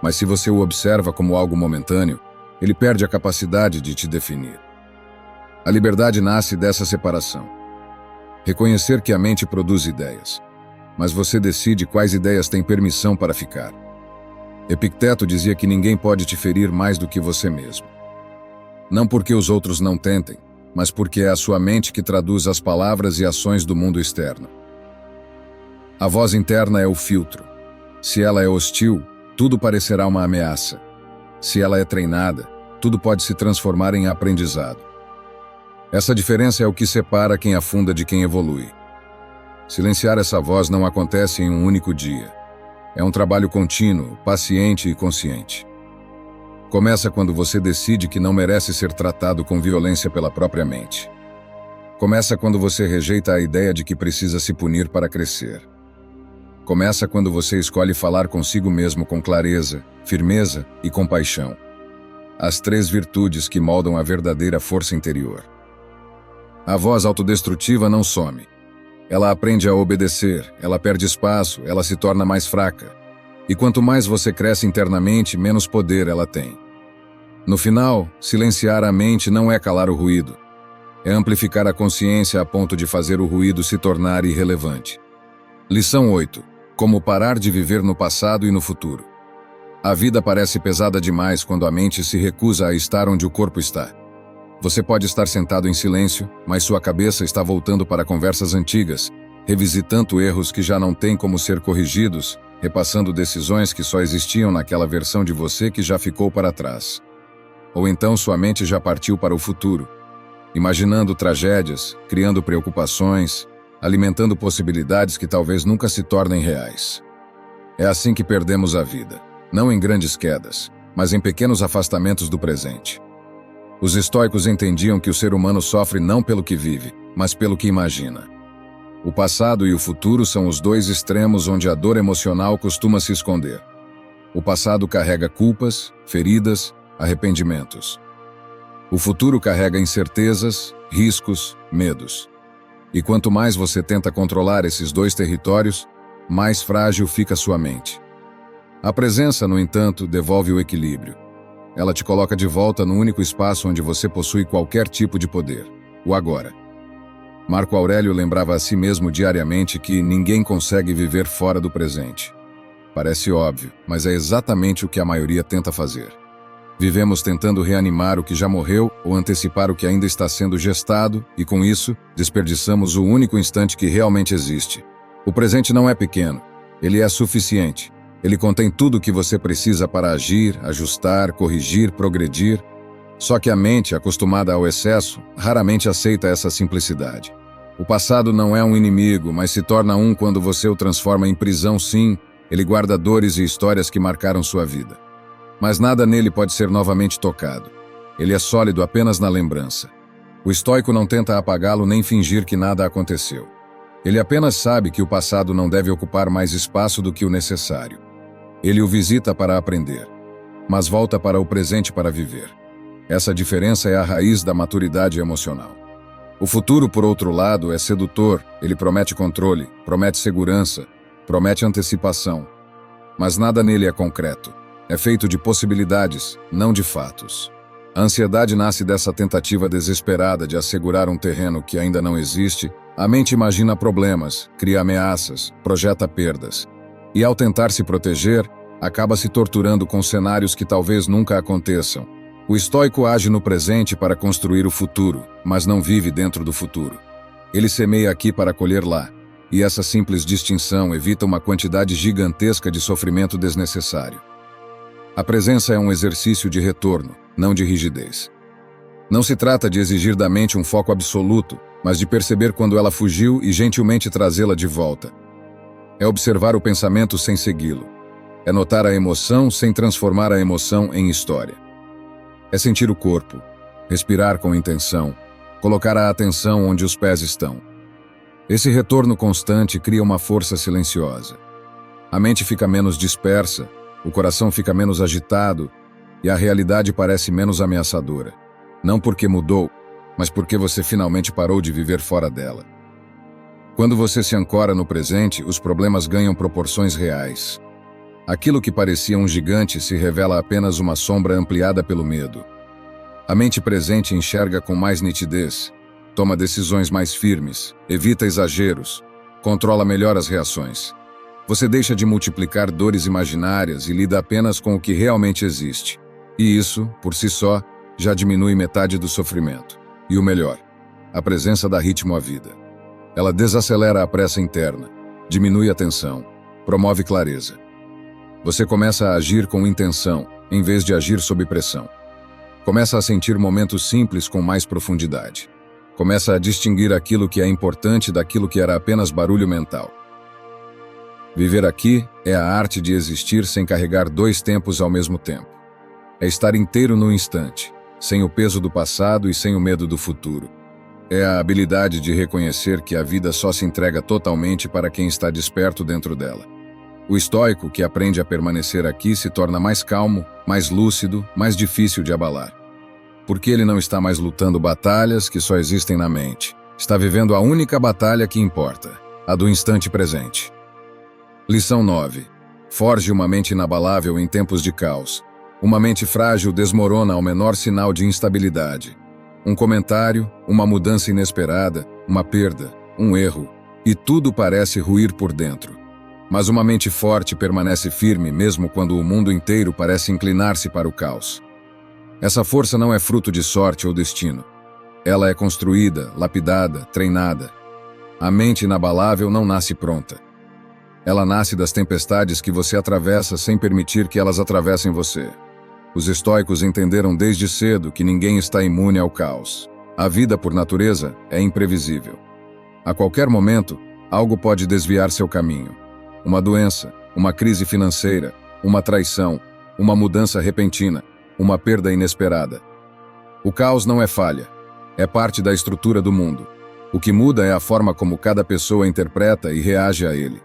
Mas se você o observa como algo momentâneo, ele perde a capacidade de te definir. A liberdade nasce dessa separação. Reconhecer que a mente produz ideias, mas você decide quais ideias têm permissão para ficar. Epicteto dizia que ninguém pode te ferir mais do que você mesmo. Não porque os outros não tentem, mas porque é a sua mente que traduz as palavras e ações do mundo externo. A voz interna é o filtro. Se ela é hostil, tudo parecerá uma ameaça. Se ela é treinada, tudo pode se transformar em aprendizado. Essa diferença é o que separa quem afunda de quem evolui. Silenciar essa voz não acontece em um único dia. É um trabalho contínuo, paciente e consciente. Começa quando você decide que não merece ser tratado com violência pela própria mente. Começa quando você rejeita a ideia de que precisa se punir para crescer. Começa quando você escolhe falar consigo mesmo com clareza, firmeza e compaixão. As 3 virtudes que moldam a verdadeira força interior. A voz autodestrutiva não some. Ela aprende a obedecer, ela perde espaço, ela se torna mais fraca. E quanto mais você cresce internamente, menos poder ela tem. No final, silenciar a mente não é calar o ruído. É amplificar a consciência a ponto de fazer o ruído se tornar irrelevante. Lição 8. Como parar de viver no passado e no futuro. A vida parece pesada demais quando a mente se recusa a estar onde o corpo está. Você pode estar sentado em silêncio, mas sua cabeça está voltando para conversas antigas, revisitando erros que já não têm como ser corrigidos, repassando decisões que só existiam naquela versão de você que já ficou para trás. Ou então sua mente já partiu para o futuro, imaginando tragédias, criando preocupações, alimentando possibilidades que talvez nunca se tornem reais. É assim que perdemos a vida, não em grandes quedas, mas em pequenos afastamentos do presente. Os estoicos entendiam que o ser humano sofre não pelo que vive, mas pelo que imagina. O passado e o futuro são os 2 extremos onde a dor emocional costuma se esconder. O passado carrega culpas, feridas, arrependimentos. O futuro carrega incertezas, riscos, medos. E quanto mais você tenta controlar esses 2 territórios, mais frágil fica sua mente. A presença, no entanto, devolve o equilíbrio. Ela te coloca de volta no único espaço onde você possui qualquer tipo de poder, o agora. Marco Aurélio lembrava a si mesmo diariamente que ninguém consegue viver fora do presente. Parece óbvio, mas é exatamente o que a maioria tenta fazer. Vivemos tentando reanimar o que já morreu ou antecipar o que ainda está sendo gestado e, com isso, desperdiçamos o único instante que realmente existe. O presente não é pequeno, ele é suficiente. Ele contém tudo o que você precisa para agir, ajustar, corrigir, progredir. Só que a mente, acostumada ao excesso, raramente aceita essa simplicidade. O passado não é um inimigo, mas se torna um quando você o transforma em prisão, sim. Ele guarda dores e histórias que marcaram sua vida. Mas nada nele pode ser novamente tocado. Ele é sólido apenas na lembrança. O estoico não tenta apagá-lo nem fingir que nada aconteceu. Ele apenas sabe que o passado não deve ocupar mais espaço do que o necessário. Ele o visita para aprender, mas volta para o presente para viver. Essa diferença é a raiz da maturidade emocional. O futuro, por outro lado, é sedutor, ele promete controle, promete segurança, promete antecipação. Mas nada nele é concreto. É feito de possibilidades, não de fatos. A ansiedade nasce dessa tentativa desesperada de assegurar um terreno que ainda não existe. A mente imagina problemas, cria ameaças, projeta perdas. E ao tentar se proteger, acaba se torturando com cenários que talvez nunca aconteçam. O estoico age no presente para construir o futuro, mas não vive dentro do futuro. Ele semeia aqui para colher lá, e essa simples distinção evita uma quantidade gigantesca de sofrimento desnecessário. A presença é um exercício de retorno, não de rigidez. Não se trata de exigir da mente um foco absoluto, mas de perceber quando ela fugiu e gentilmente trazê-la de volta. É observar o pensamento sem segui-lo. É notar a emoção sem transformar a emoção em história. É sentir o corpo. respirar com intenção, colocar a atenção onde os pés estão. Esse retorno constante cria uma força silenciosa. A mente fica menos dispersa, o coração fica menos agitado e a realidade parece menos ameaçadora. Não porque mudou, mas porque você finalmente parou de viver fora dela. Quando você se ancora no presente, os problemas ganham proporções reais. Aquilo que parecia um gigante se revela apenas uma sombra ampliada pelo medo. A mente presente enxerga com mais nitidez, toma decisões mais firmes, evita exageros, controla melhor as reações. Você deixa de multiplicar dores imaginárias e lida apenas com o que realmente existe. E isso, por si só, já diminui metade do sofrimento. E o melhor, a presença dá ritmo à vida. Ela desacelera a pressa interna, diminui a tensão, promove clareza. Você começa a agir com intenção, em vez de agir sob pressão. Começa a sentir momentos simples com mais profundidade. Começa a distinguir aquilo que é importante daquilo que era apenas barulho mental. Viver aqui é a arte de existir sem carregar dois tempos ao mesmo tempo. É estar inteiro no instante, sem o peso do passado e sem o medo do futuro. É a habilidade de reconhecer que a vida só se entrega totalmente para quem está desperto dentro dela. O estoico que aprende a permanecer aqui se torna mais calmo, mais lúcido, mais difícil de abalar. Porque ele não está mais lutando batalhas que só existem na mente. Está vivendo a única batalha que importa, a do instante presente. Lição 9. Forge uma mente inabalável em tempos de caos. Uma mente frágil desmorona ao menor sinal de instabilidade. Um comentário, uma mudança inesperada, uma perda, um erro, e tudo parece ruir por dentro. Mas uma mente forte permanece firme mesmo quando o mundo inteiro parece inclinar-se para o caos. Essa força não é fruto de sorte ou destino. Ela é construída, lapidada, treinada. A mente inabalável não nasce pronta. Ela nasce das tempestades que você atravessa sem permitir que elas atravessem você. Os estoicos entenderam desde cedo que ninguém está imune ao caos. A vida, por natureza, é imprevisível. A qualquer momento, algo pode desviar seu caminho. Uma doença, uma crise financeira, uma traição, uma mudança repentina, uma perda inesperada. O caos não é falha, é parte da estrutura do mundo. O que muda é a forma como cada pessoa interpreta e reage a ele.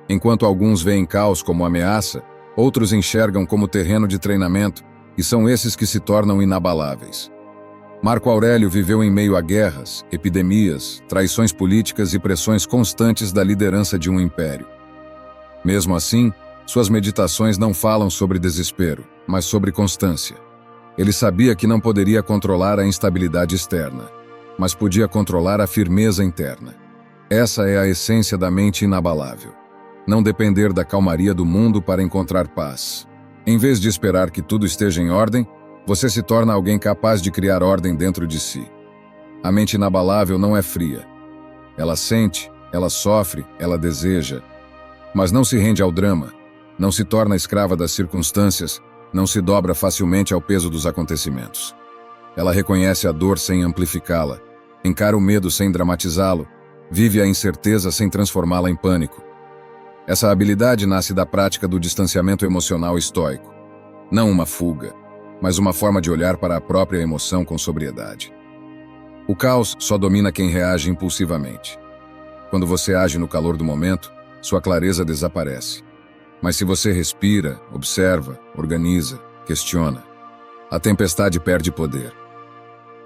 Enquanto alguns veem caos como ameaça, outros enxergam como terreno de treinamento, e são esses que se tornam inabaláveis. Marco Aurélio viveu em meio a guerras, epidemias, traições políticas e pressões constantes da liderança de um império. Mesmo assim, suas meditações não falam sobre desespero, mas sobre constância. Ele sabia que não poderia controlar a instabilidade externa, mas podia controlar a firmeza interna. Essa é a essência da mente inabalável. Não depender da calmaria do mundo para encontrar paz. Em vez de esperar que tudo esteja em ordem, você se torna alguém capaz de criar ordem dentro de si. A mente inabalável não é fria. Ela sente, ela sofre, ela deseja, mas não se rende ao drama, não se torna escrava das circunstâncias, não se dobra facilmente ao peso dos acontecimentos. Ela reconhece a dor sem amplificá-la, encara o medo sem dramatizá-lo, vive a incerteza sem transformá-la em pânico. Essa habilidade nasce da prática do distanciamento emocional estoico. Não uma fuga, mas uma forma de olhar para a própria emoção com sobriedade. O caos só domina quem reage impulsivamente. Quando você age no calor do momento, sua clareza desaparece. Mas se você respira, observa, organiza, questiona, a tempestade perde poder.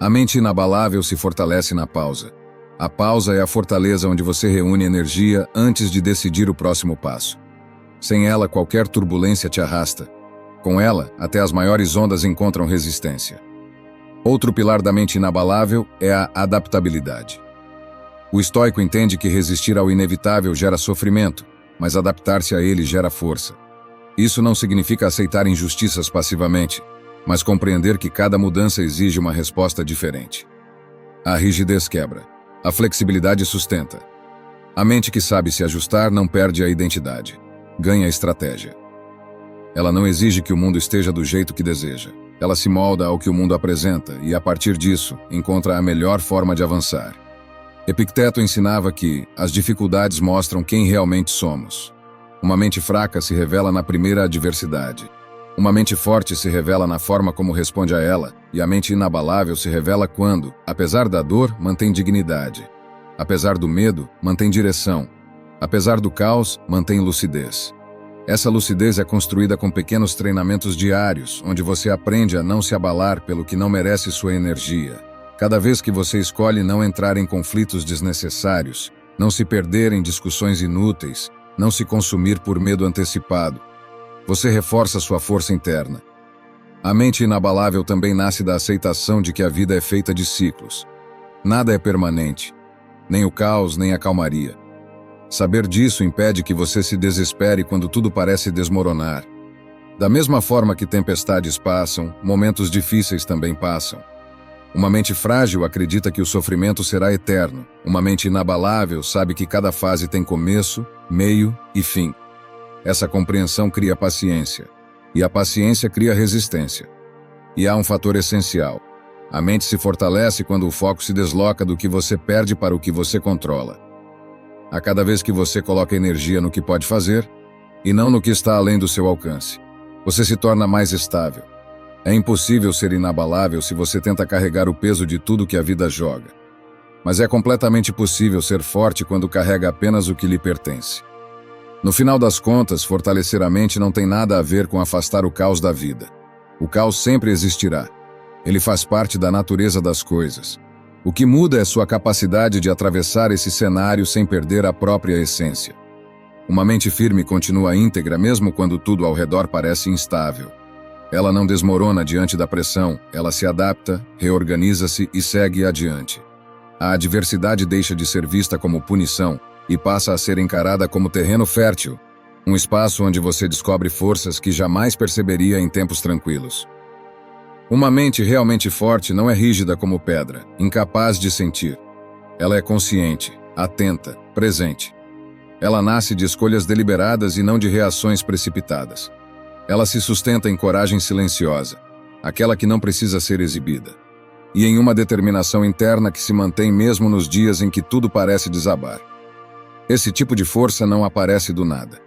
A mente inabalável se fortalece na pausa. A pausa é a fortaleza onde você reúne energia antes de decidir o próximo passo. Sem ela, qualquer turbulência te arrasta. Com ela, até as maiores ondas encontram resistência. Outro pilar da mente inabalável é a adaptabilidade. O estoico entende que resistir ao inevitável gera sofrimento, mas adaptar-se a ele gera força. Isso não significa aceitar injustiças passivamente, mas compreender que cada mudança exige uma resposta diferente. A rigidez quebra. A flexibilidade sustenta. A mente que sabe se ajustar não perde a identidade. Ganha estratégia. Ela não exige que o mundo esteja do jeito que deseja. Ela se molda ao que o mundo apresenta e, a partir disso, encontra a melhor forma de avançar. Epicteto ensinava que as dificuldades mostram quem realmente somos. Uma mente fraca se revela na primeira adversidade. Uma mente forte se revela na forma como responde a ela, e a mente inabalável se revela quando, apesar da dor, mantém dignidade. Apesar do medo, mantém direção. Apesar do caos, mantém lucidez. Essa lucidez é construída com pequenos treinamentos diários, onde você aprende a não se abalar pelo que não merece sua energia. Cada vez que você escolhe não entrar em conflitos desnecessários, não se perder em discussões inúteis, não se consumir por medo antecipado, você reforça sua força interna. A mente inabalável também nasce da aceitação de que a vida é feita de ciclos. Nada é permanente, nem o caos, nem a calmaria. Saber disso impede que você se desespere quando tudo parece desmoronar. Da mesma forma que tempestades passam, momentos difíceis também passam. Uma mente frágil acredita que o sofrimento será eterno. Uma mente inabalável sabe que cada fase tem começo, meio e fim. Essa compreensão cria paciência, e a paciência cria resistência. E há um fator essencial. A mente se fortalece quando o foco se desloca do que você perde para o que você controla. A cada vez que você coloca energia no que pode fazer, e não no que está além do seu alcance, você se torna mais estável. É impossível ser inabalável se você tenta carregar o peso de tudo que a vida joga. Mas é completamente possível ser forte quando carrega apenas o que lhe pertence. No final das contas, fortalecer a mente não tem nada a ver com afastar o caos da vida. O caos sempre existirá. Ele faz parte da natureza das coisas. O que muda é sua capacidade de atravessar esse cenário sem perder a própria essência. Uma mente firme continua íntegra mesmo quando tudo ao redor parece instável. Ela não desmorona diante da pressão, ela se adapta, reorganiza-se e segue adiante. A adversidade deixa de ser vista como punição e passa a ser encarada como terreno fértil, um espaço onde você descobre forças que jamais perceberia em tempos tranquilos. Uma mente realmente forte não é rígida como pedra, incapaz de sentir. Ela é consciente, atenta, presente. Ela nasce de escolhas deliberadas e não de reações precipitadas. Ela se sustenta em coragem silenciosa, aquela que não precisa ser exibida, e em uma determinação interna que se mantém mesmo nos dias em que tudo parece desabar. Esse tipo de força não aparece do nada.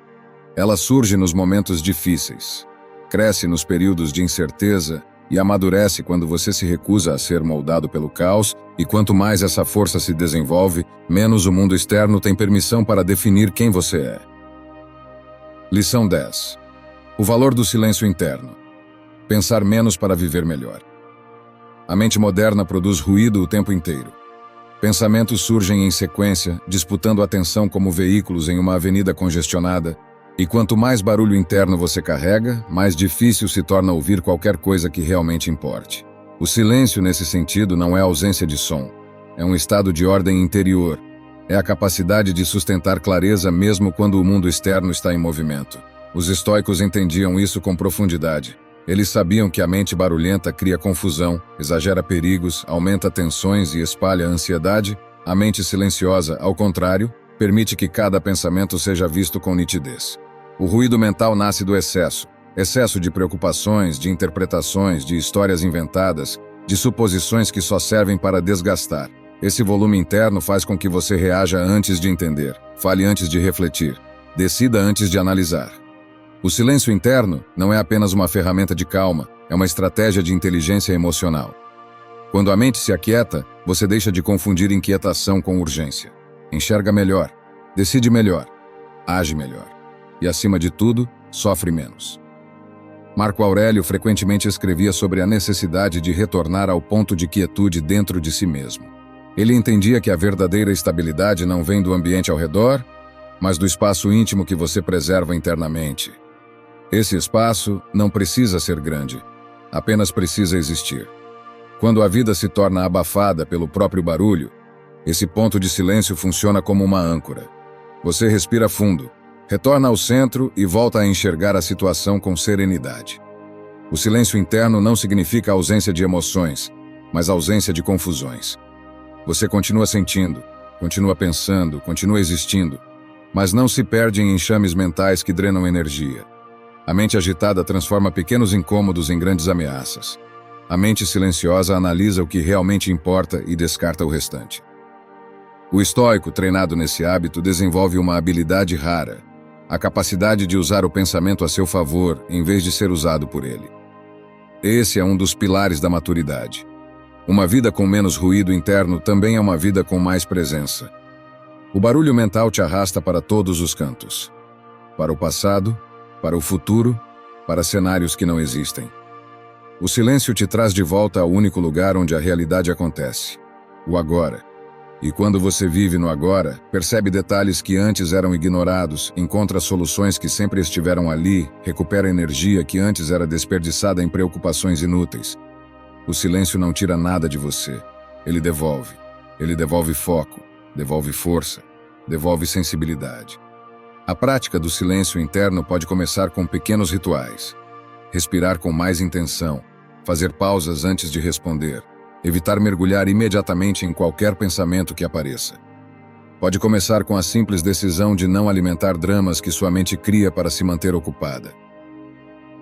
Ela surge nos momentos difíceis, cresce nos períodos de incerteza e amadurece quando você se recusa a ser moldado pelo caos, e quanto mais essa força se desenvolve, menos o mundo externo tem permissão para definir quem você é. Lição 10. O valor do silêncio interno. Pensar menos para viver melhor. A mente moderna produz ruído o tempo inteiro. Pensamentos surgem em sequência, disputando atenção como veículos em uma avenida congestionada, e quanto mais barulho interno você carrega, mais difícil se torna ouvir qualquer coisa que realmente importe. O silêncio, nesse sentido, não é ausência de som. É um estado de ordem interior. É a capacidade de sustentar clareza mesmo quando o mundo externo está em movimento. Os estoicos entendiam isso com profundidade. Eles sabiam que a mente barulhenta cria confusão, exagera perigos, aumenta tensões e espalha ansiedade. A mente silenciosa, ao contrário, permite que cada pensamento seja visto com nitidez. O ruído mental nasce do excesso. Excesso de preocupações, de interpretações, de histórias inventadas, de suposições que só servem para desgastar. Esse volume interno faz com que você reaja antes de entender, fale antes de refletir, decida antes de analisar. O silêncio interno não é apenas uma ferramenta de calma, é uma estratégia de inteligência emocional. Quando a mente se aquieta, você deixa de confundir inquietação com urgência. Enxerga melhor, decide melhor, age melhor. E, acima de tudo, sofre menos. Marco Aurélio frequentemente escrevia sobre a necessidade de retornar ao ponto de quietude dentro de si mesmo. Ele entendia que a verdadeira estabilidade não vem do ambiente ao redor, mas do espaço íntimo que você preserva internamente. Esse espaço não precisa ser grande, apenas precisa existir. Quando a vida se torna abafada pelo próprio barulho, esse ponto de silêncio funciona como uma âncora. Você respira fundo, retorna ao centro e volta a enxergar a situação com serenidade. O silêncio interno não significa ausência de emoções, mas ausência de confusões. Você continua sentindo, continua pensando, continua existindo, mas não se perde em enxames mentais que drenam energia. A mente agitada transforma pequenos incômodos em grandes ameaças. A mente silenciosa analisa o que realmente importa e descarta o restante. O estoico, treinado nesse hábito, desenvolve uma habilidade rara: a capacidade de usar o pensamento a seu favor em vez de ser usado por ele. Esse é um dos pilares da maturidade. Uma vida com menos ruído interno também é uma vida com mais presença. O barulho mental te arrasta para todos os cantos. Para o passado, para o futuro, para cenários que não existem. O silêncio te traz de volta ao único lugar onde a realidade acontece, o agora. E quando você vive no agora, percebe detalhes que antes eram ignorados, encontra soluções que sempre estiveram ali, recupera energia que antes era desperdiçada em preocupações inúteis. O silêncio não tira nada de você. Ele devolve. Ele devolve foco, devolve força, devolve sensibilidade. A prática do silêncio interno pode começar com pequenos rituais. Respirar com mais intenção, fazer pausas antes de responder, evitar mergulhar imediatamente em qualquer pensamento que apareça. Pode começar com a simples decisão de não alimentar dramas que sua mente cria para se manter ocupada.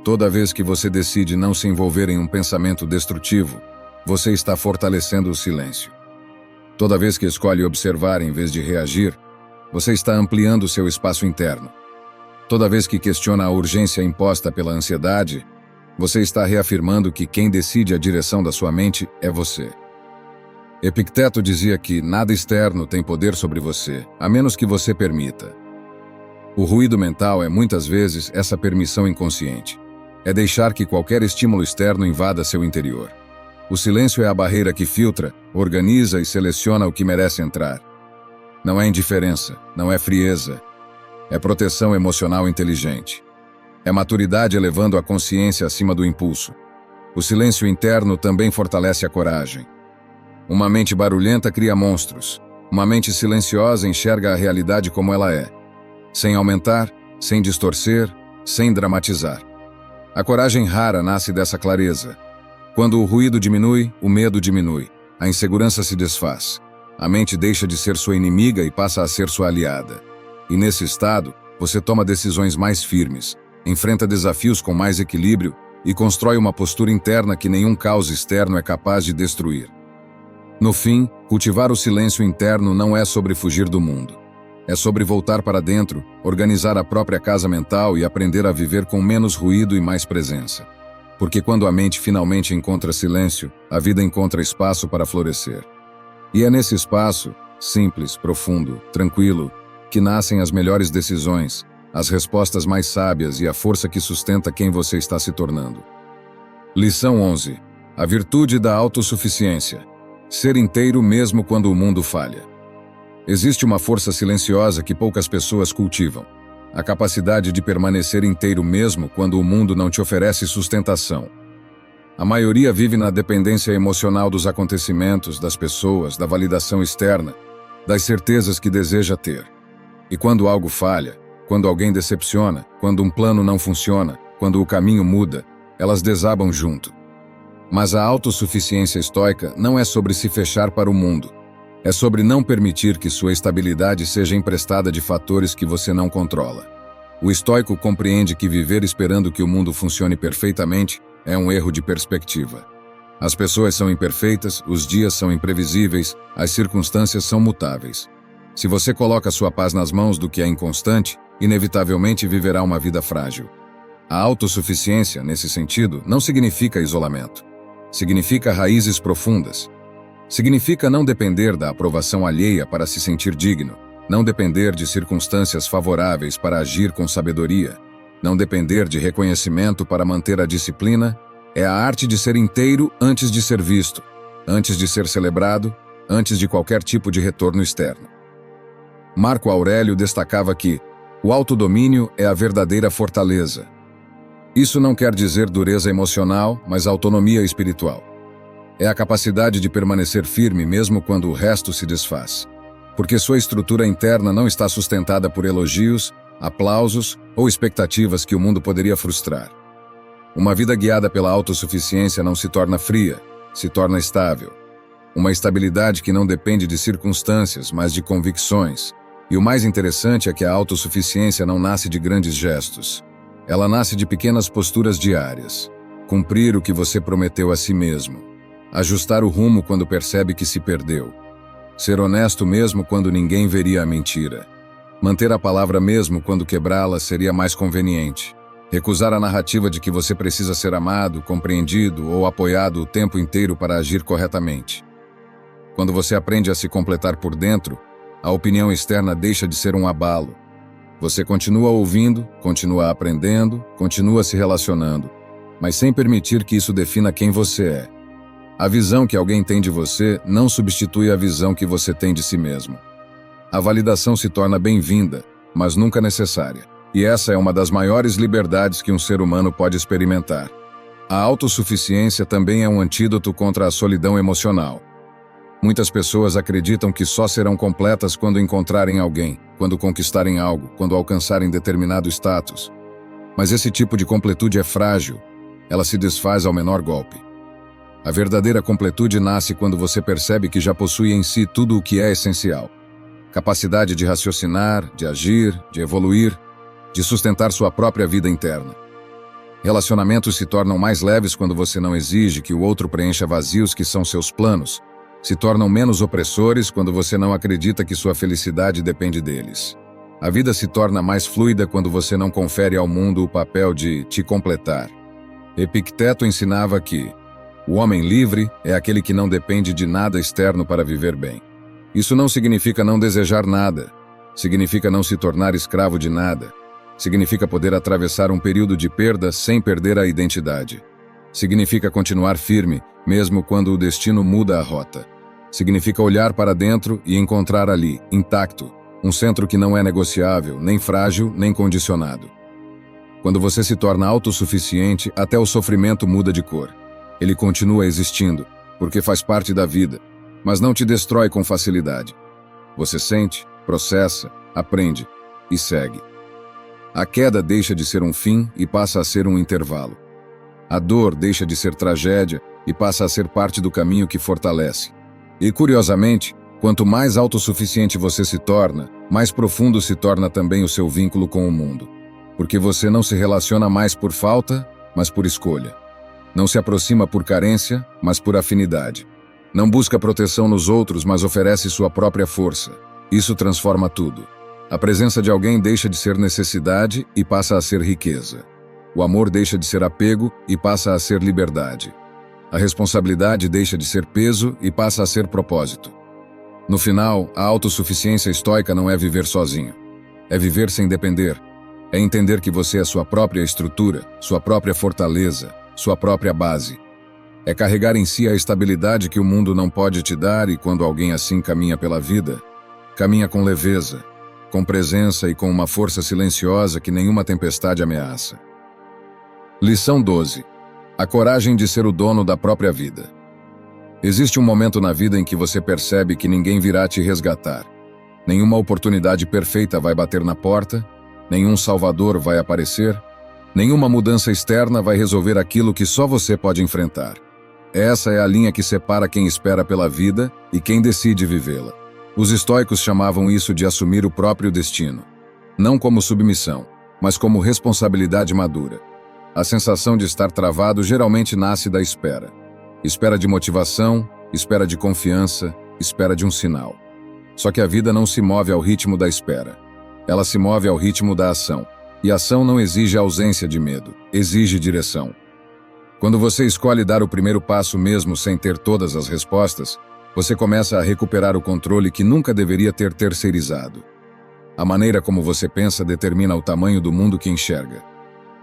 Toda vez que você decide não se envolver em um pensamento destrutivo, você está fortalecendo o silêncio. Toda vez que escolhe observar em vez de reagir, você está ampliando seu espaço interno. Toda vez que questiona a urgência imposta pela ansiedade, você está reafirmando que quem decide a direção da sua mente é você. Epicteto dizia que nada externo tem poder sobre você, a menos que você permita. O ruído mental é muitas vezes essa permissão inconsciente. É deixar que qualquer estímulo externo invada seu interior. O silêncio é a barreira que filtra, organiza e seleciona o que merece entrar. Não é indiferença, não é frieza. É proteção emocional inteligente. É maturidade elevando a consciência acima do impulso. O silêncio interno também fortalece a coragem. Uma mente barulhenta cria monstros. Uma mente silenciosa enxerga a realidade como ela é. Sem aumentar, sem distorcer, sem dramatizar. A coragem rara nasce dessa clareza. Quando o ruído diminui, o medo diminui. A insegurança se desfaz. A mente deixa de ser sua inimiga e passa a ser sua aliada. E nesse estado, você toma decisões mais firmes, enfrenta desafios com mais equilíbrio e constrói uma postura interna que nenhum caos externo é capaz de destruir. No fim, cultivar o silêncio interno não é sobre fugir do mundo. É sobre voltar para dentro, organizar a própria casa mental e aprender a viver com menos ruído e mais presença. Porque quando a mente finalmente encontra silêncio, a vida encontra espaço para florescer. E é nesse espaço, simples, profundo, tranquilo, que nascem as melhores decisões, as respostas mais sábias e a força que sustenta quem você está se tornando. Lição 11. A virtude da autossuficiência. Ser inteiro mesmo quando o mundo falha. Existe uma força silenciosa que poucas pessoas cultivam. A capacidade de permanecer inteiro mesmo quando o mundo não te oferece sustentação. A maioria vive na dependência emocional dos acontecimentos, das pessoas, da validação externa, das certezas que deseja ter. E quando algo falha, quando alguém decepciona, quando um plano não funciona, quando o caminho muda, elas desabam junto. Mas a autossuficiência estoica não é sobre se fechar para o mundo. É sobre não permitir que sua estabilidade seja emprestada de fatores que você não controla. O estoico compreende que viver esperando que o mundo funcione perfeitamente é um erro de perspectiva. As pessoas são imperfeitas, os dias são imprevisíveis, as circunstâncias são mutáveis. Se você coloca sua paz nas mãos do que é inconstante, inevitavelmente viverá uma vida frágil. A autossuficiência, nesse sentido, não significa isolamento. Significa raízes profundas. Significa não depender da aprovação alheia para se sentir digno, não depender de circunstâncias favoráveis para agir com sabedoria, não depender de reconhecimento para manter a disciplina. É a arte de ser inteiro antes de ser visto, antes de ser celebrado, antes de qualquer tipo de retorno externo. Marco Aurélio destacava que o autodomínio é a verdadeira fortaleza. Isso não quer dizer dureza emocional, mas autonomia espiritual. É a capacidade de permanecer firme mesmo quando o resto se desfaz. Porque sua estrutura interna não está sustentada por elogios, aplausos ou expectativas que o mundo poderia frustrar. Uma vida guiada pela autossuficiência não se torna fria, se torna estável. Uma estabilidade que não depende de circunstâncias, mas de convicções. E o mais interessante é que a autossuficiência não nasce de grandes gestos. Ela nasce de pequenas posturas diárias. Cumprir o que você prometeu a si mesmo. Ajustar o rumo quando percebe que se perdeu. Ser honesto mesmo quando ninguém veria a mentira. Manter a palavra mesmo quando quebrá-la seria mais conveniente. Recusar a narrativa de que você precisa ser amado, compreendido ou apoiado o tempo inteiro para agir corretamente. Quando você aprende a se completar por dentro, a opinião externa deixa de ser um abalo. Você continua ouvindo, continua aprendendo, continua se relacionando, mas sem permitir que isso defina quem você é. A visão que alguém tem de você não substitui a visão que você tem de si mesmo. A validação se torna bem-vinda, mas nunca necessária. E essa é uma das maiores liberdades que um ser humano pode experimentar. A autossuficiência também é um antídoto contra a solidão emocional. Muitas pessoas acreditam que só serão completas quando encontrarem alguém, quando conquistarem algo, quando alcançarem determinado status. Mas esse tipo de completude é frágil. Ela se desfaz ao menor golpe. A verdadeira completude nasce quando você percebe que já possui em si tudo o que é essencial. Capacidade de raciocinar, de agir, de evoluir, de sustentar sua própria vida interna. Relacionamentos se tornam mais leves quando você não exige que o outro preencha vazios que são seus planos. Se tornam menos opressores quando você não acredita que sua felicidade depende deles. A vida se torna mais fluida quando você não confere ao mundo o papel de te completar. Epicteto ensinava que o homem livre é aquele que não depende de nada externo para viver bem. Isso não significa não desejar nada. Significa não se tornar escravo de nada. Significa poder atravessar um período de perda sem perder a identidade. Significa continuar firme, mesmo quando o destino muda a rota. Significa olhar para dentro e encontrar ali, intacto, um centro que não é negociável, nem frágil, nem condicionado. Quando você se torna autossuficiente, até o sofrimento muda de cor. Ele continua existindo, porque faz parte da vida, mas não te destrói com facilidade. Você sente, processa, aprende e segue. A queda deixa de ser um fim e passa a ser um intervalo. A dor deixa de ser tragédia e passa a ser parte do caminho que fortalece. E, curiosamente, quanto mais autossuficiente você se torna, mais profundo se torna também o seu vínculo com o mundo. Porque você não se relaciona mais por falta, mas por escolha. Não se aproxima por carência, mas por afinidade. Não busca proteção nos outros, mas oferece sua própria força. Isso transforma tudo. A presença de alguém deixa de ser necessidade e passa a ser riqueza. O amor deixa de ser apego e passa a ser liberdade. A responsabilidade deixa de ser peso e passa a ser propósito. No final, a autossuficiência estoica não é viver sozinho. É viver sem depender. É entender que você é sua própria estrutura, sua própria fortaleza, sua própria base. É carregar em si a estabilidade que o mundo não pode te dar e quando alguém assim caminha pela vida, caminha com leveza, com presença e com uma força silenciosa que nenhuma tempestade ameaça. Lição 12. A coragem de ser o dono da própria vida. Existe um momento na vida em que você percebe que ninguém virá te resgatar. Nenhuma oportunidade perfeita vai bater na porta, nenhum salvador vai aparecer, nenhuma mudança externa vai resolver aquilo que só você pode enfrentar. Essa é a linha que separa quem espera pela vida e quem decide vivê-la. Os estoicos chamavam isso de assumir o próprio destino. Não como submissão, mas como responsabilidade madura. A sensação de estar travado geralmente nasce da espera. Espera de motivação, espera de confiança, espera de um sinal. Só que a vida não se move ao ritmo da espera. Ela se move ao ritmo da ação. E ação não exige ausência de medo, exige direção. Quando você escolhe dar o primeiro passo mesmo sem ter todas as respostas, você começa a recuperar o controle que nunca deveria ter terceirizado. A maneira como você pensa determina o tamanho do mundo que enxerga.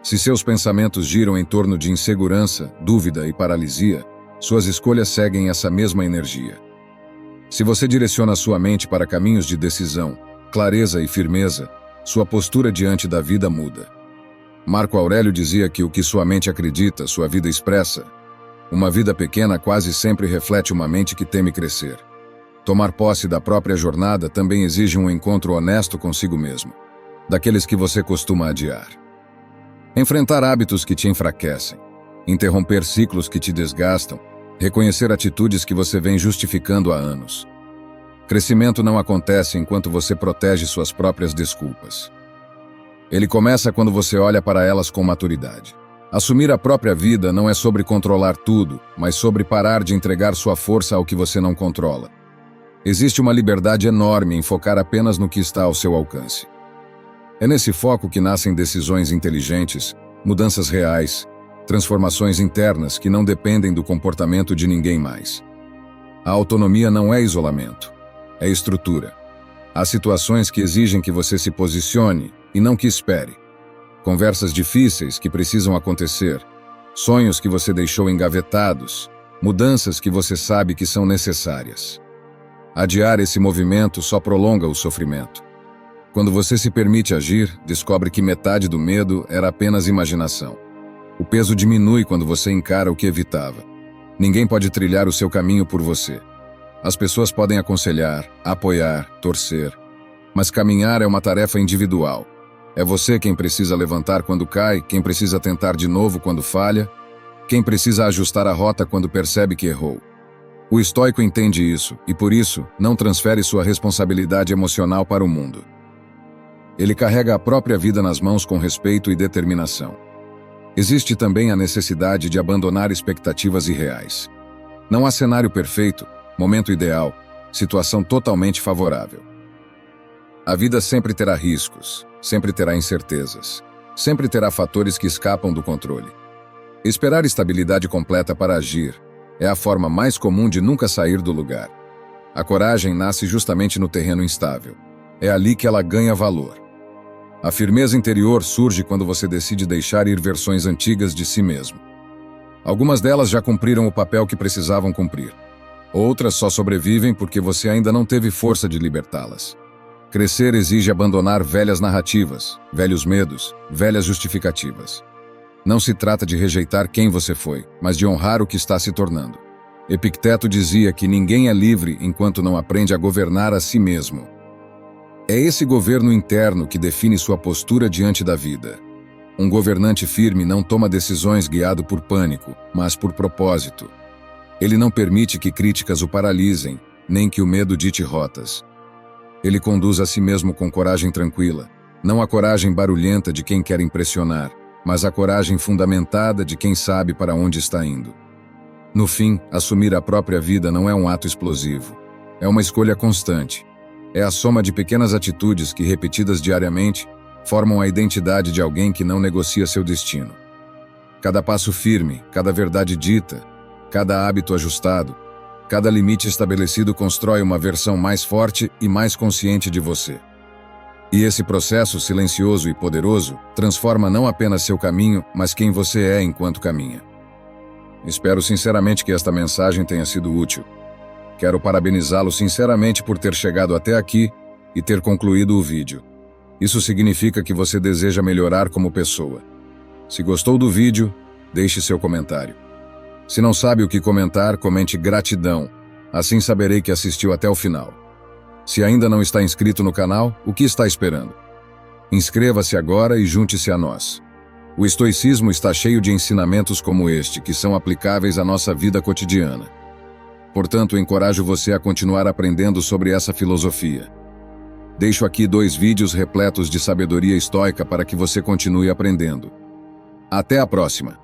Se seus pensamentos giram em torno de insegurança, dúvida e paralisia, suas escolhas seguem essa mesma energia. Se você direciona sua mente para caminhos de decisão, clareza e firmeza, sua postura diante da vida muda. Marco Aurélio dizia que o que sua mente acredita, sua vida expressa. Uma vida pequena quase sempre reflete uma mente que teme crescer. Tomar posse da própria jornada também exige um encontro honesto consigo mesmo, daqueles que você costuma adiar. Enfrentar hábitos que te enfraquecem, interromper ciclos que te desgastam, reconhecer atitudes que você vem justificando há anos. Crescimento não acontece enquanto você protege suas próprias desculpas. Ele começa quando você olha para elas com maturidade. Assumir a própria vida não é sobre controlar tudo, mas sobre parar de entregar sua força ao que você não controla. Existe uma liberdade enorme em focar apenas no que está ao seu alcance. É nesse foco que nascem decisões inteligentes, mudanças reais, transformações internas que não dependem do comportamento de ninguém mais. A autonomia não é isolamento, é estrutura. Há situações que exigem que você se posicione e não que espere. Conversas difíceis que precisam acontecer, sonhos que você deixou engavetados, mudanças que você sabe que são necessárias. Adiar esse movimento só prolonga o sofrimento. Quando você se permite agir, descobre que metade do medo era apenas imaginação. O peso diminui quando você encara o que evitava. Ninguém pode trilhar o seu caminho por você. As pessoas podem aconselhar, apoiar, torcer. Mas caminhar é uma tarefa individual. É você quem precisa levantar quando cai, quem precisa tentar de novo quando falha, quem precisa ajustar a rota quando percebe que errou. O estoico entende isso e, por isso, não transfere sua responsabilidade emocional para o mundo. Ele carrega a própria vida nas mãos com respeito e determinação. Existe também a necessidade de abandonar expectativas irreais. Não há cenário perfeito, momento ideal, situação totalmente favorável. A vida sempre terá riscos, sempre terá incertezas, sempre terá fatores que escapam do controle. Esperar estabilidade completa para agir é a forma mais comum de nunca sair do lugar. A coragem nasce justamente no terreno instável. É ali que ela ganha valor. A firmeza interior surge quando você decide deixar ir versões antigas de si mesmo. Algumas delas já cumpriram o papel que precisavam cumprir. Outras só sobrevivem porque você ainda não teve força de libertá-las. Crescer exige abandonar velhas narrativas, velhos medos, velhas justificativas. Não se trata de rejeitar quem você foi, mas de honrar o que está se tornando. Epicteto dizia que ninguém é livre enquanto não aprende a governar a si mesmo. É esse governo interno que define sua postura diante da vida. Um governante firme não toma decisões guiado por pânico, mas por propósito. Ele não permite que críticas o paralisem, nem que o medo dite rotas. Ele conduz a si mesmo com coragem tranquila, não a coragem barulhenta de quem quer impressionar, mas a coragem fundamentada de quem sabe para onde está indo. No fim, assumir a própria vida não é um ato explosivo. É uma escolha constante. É a soma de pequenas atitudes que, repetidas diariamente, formam a identidade de alguém que não negocia seu destino. Cada passo firme, cada verdade dita, cada hábito ajustado, cada limite estabelecido constrói uma versão mais forte e mais consciente de você. E esse processo silencioso e poderoso transforma não apenas seu caminho, mas quem você é enquanto caminha. Espero sinceramente que esta mensagem tenha sido útil. Quero parabenizá-lo sinceramente por ter chegado até aqui e ter concluído o vídeo. Isso significa que você deseja melhorar como pessoa. Se gostou do vídeo, deixe seu comentário. Se não sabe o que comentar, comente gratidão. Assim saberei que assistiu até o final. Se ainda não está inscrito no canal, o que está esperando? Inscreva-se agora e junte-se a nós. O estoicismo está cheio de ensinamentos como este, que são aplicáveis à nossa vida cotidiana. Portanto, encorajo você a continuar aprendendo sobre essa filosofia. Deixo aqui 2 vídeos repletos de sabedoria estoica para que você continue aprendendo. Até a próxima!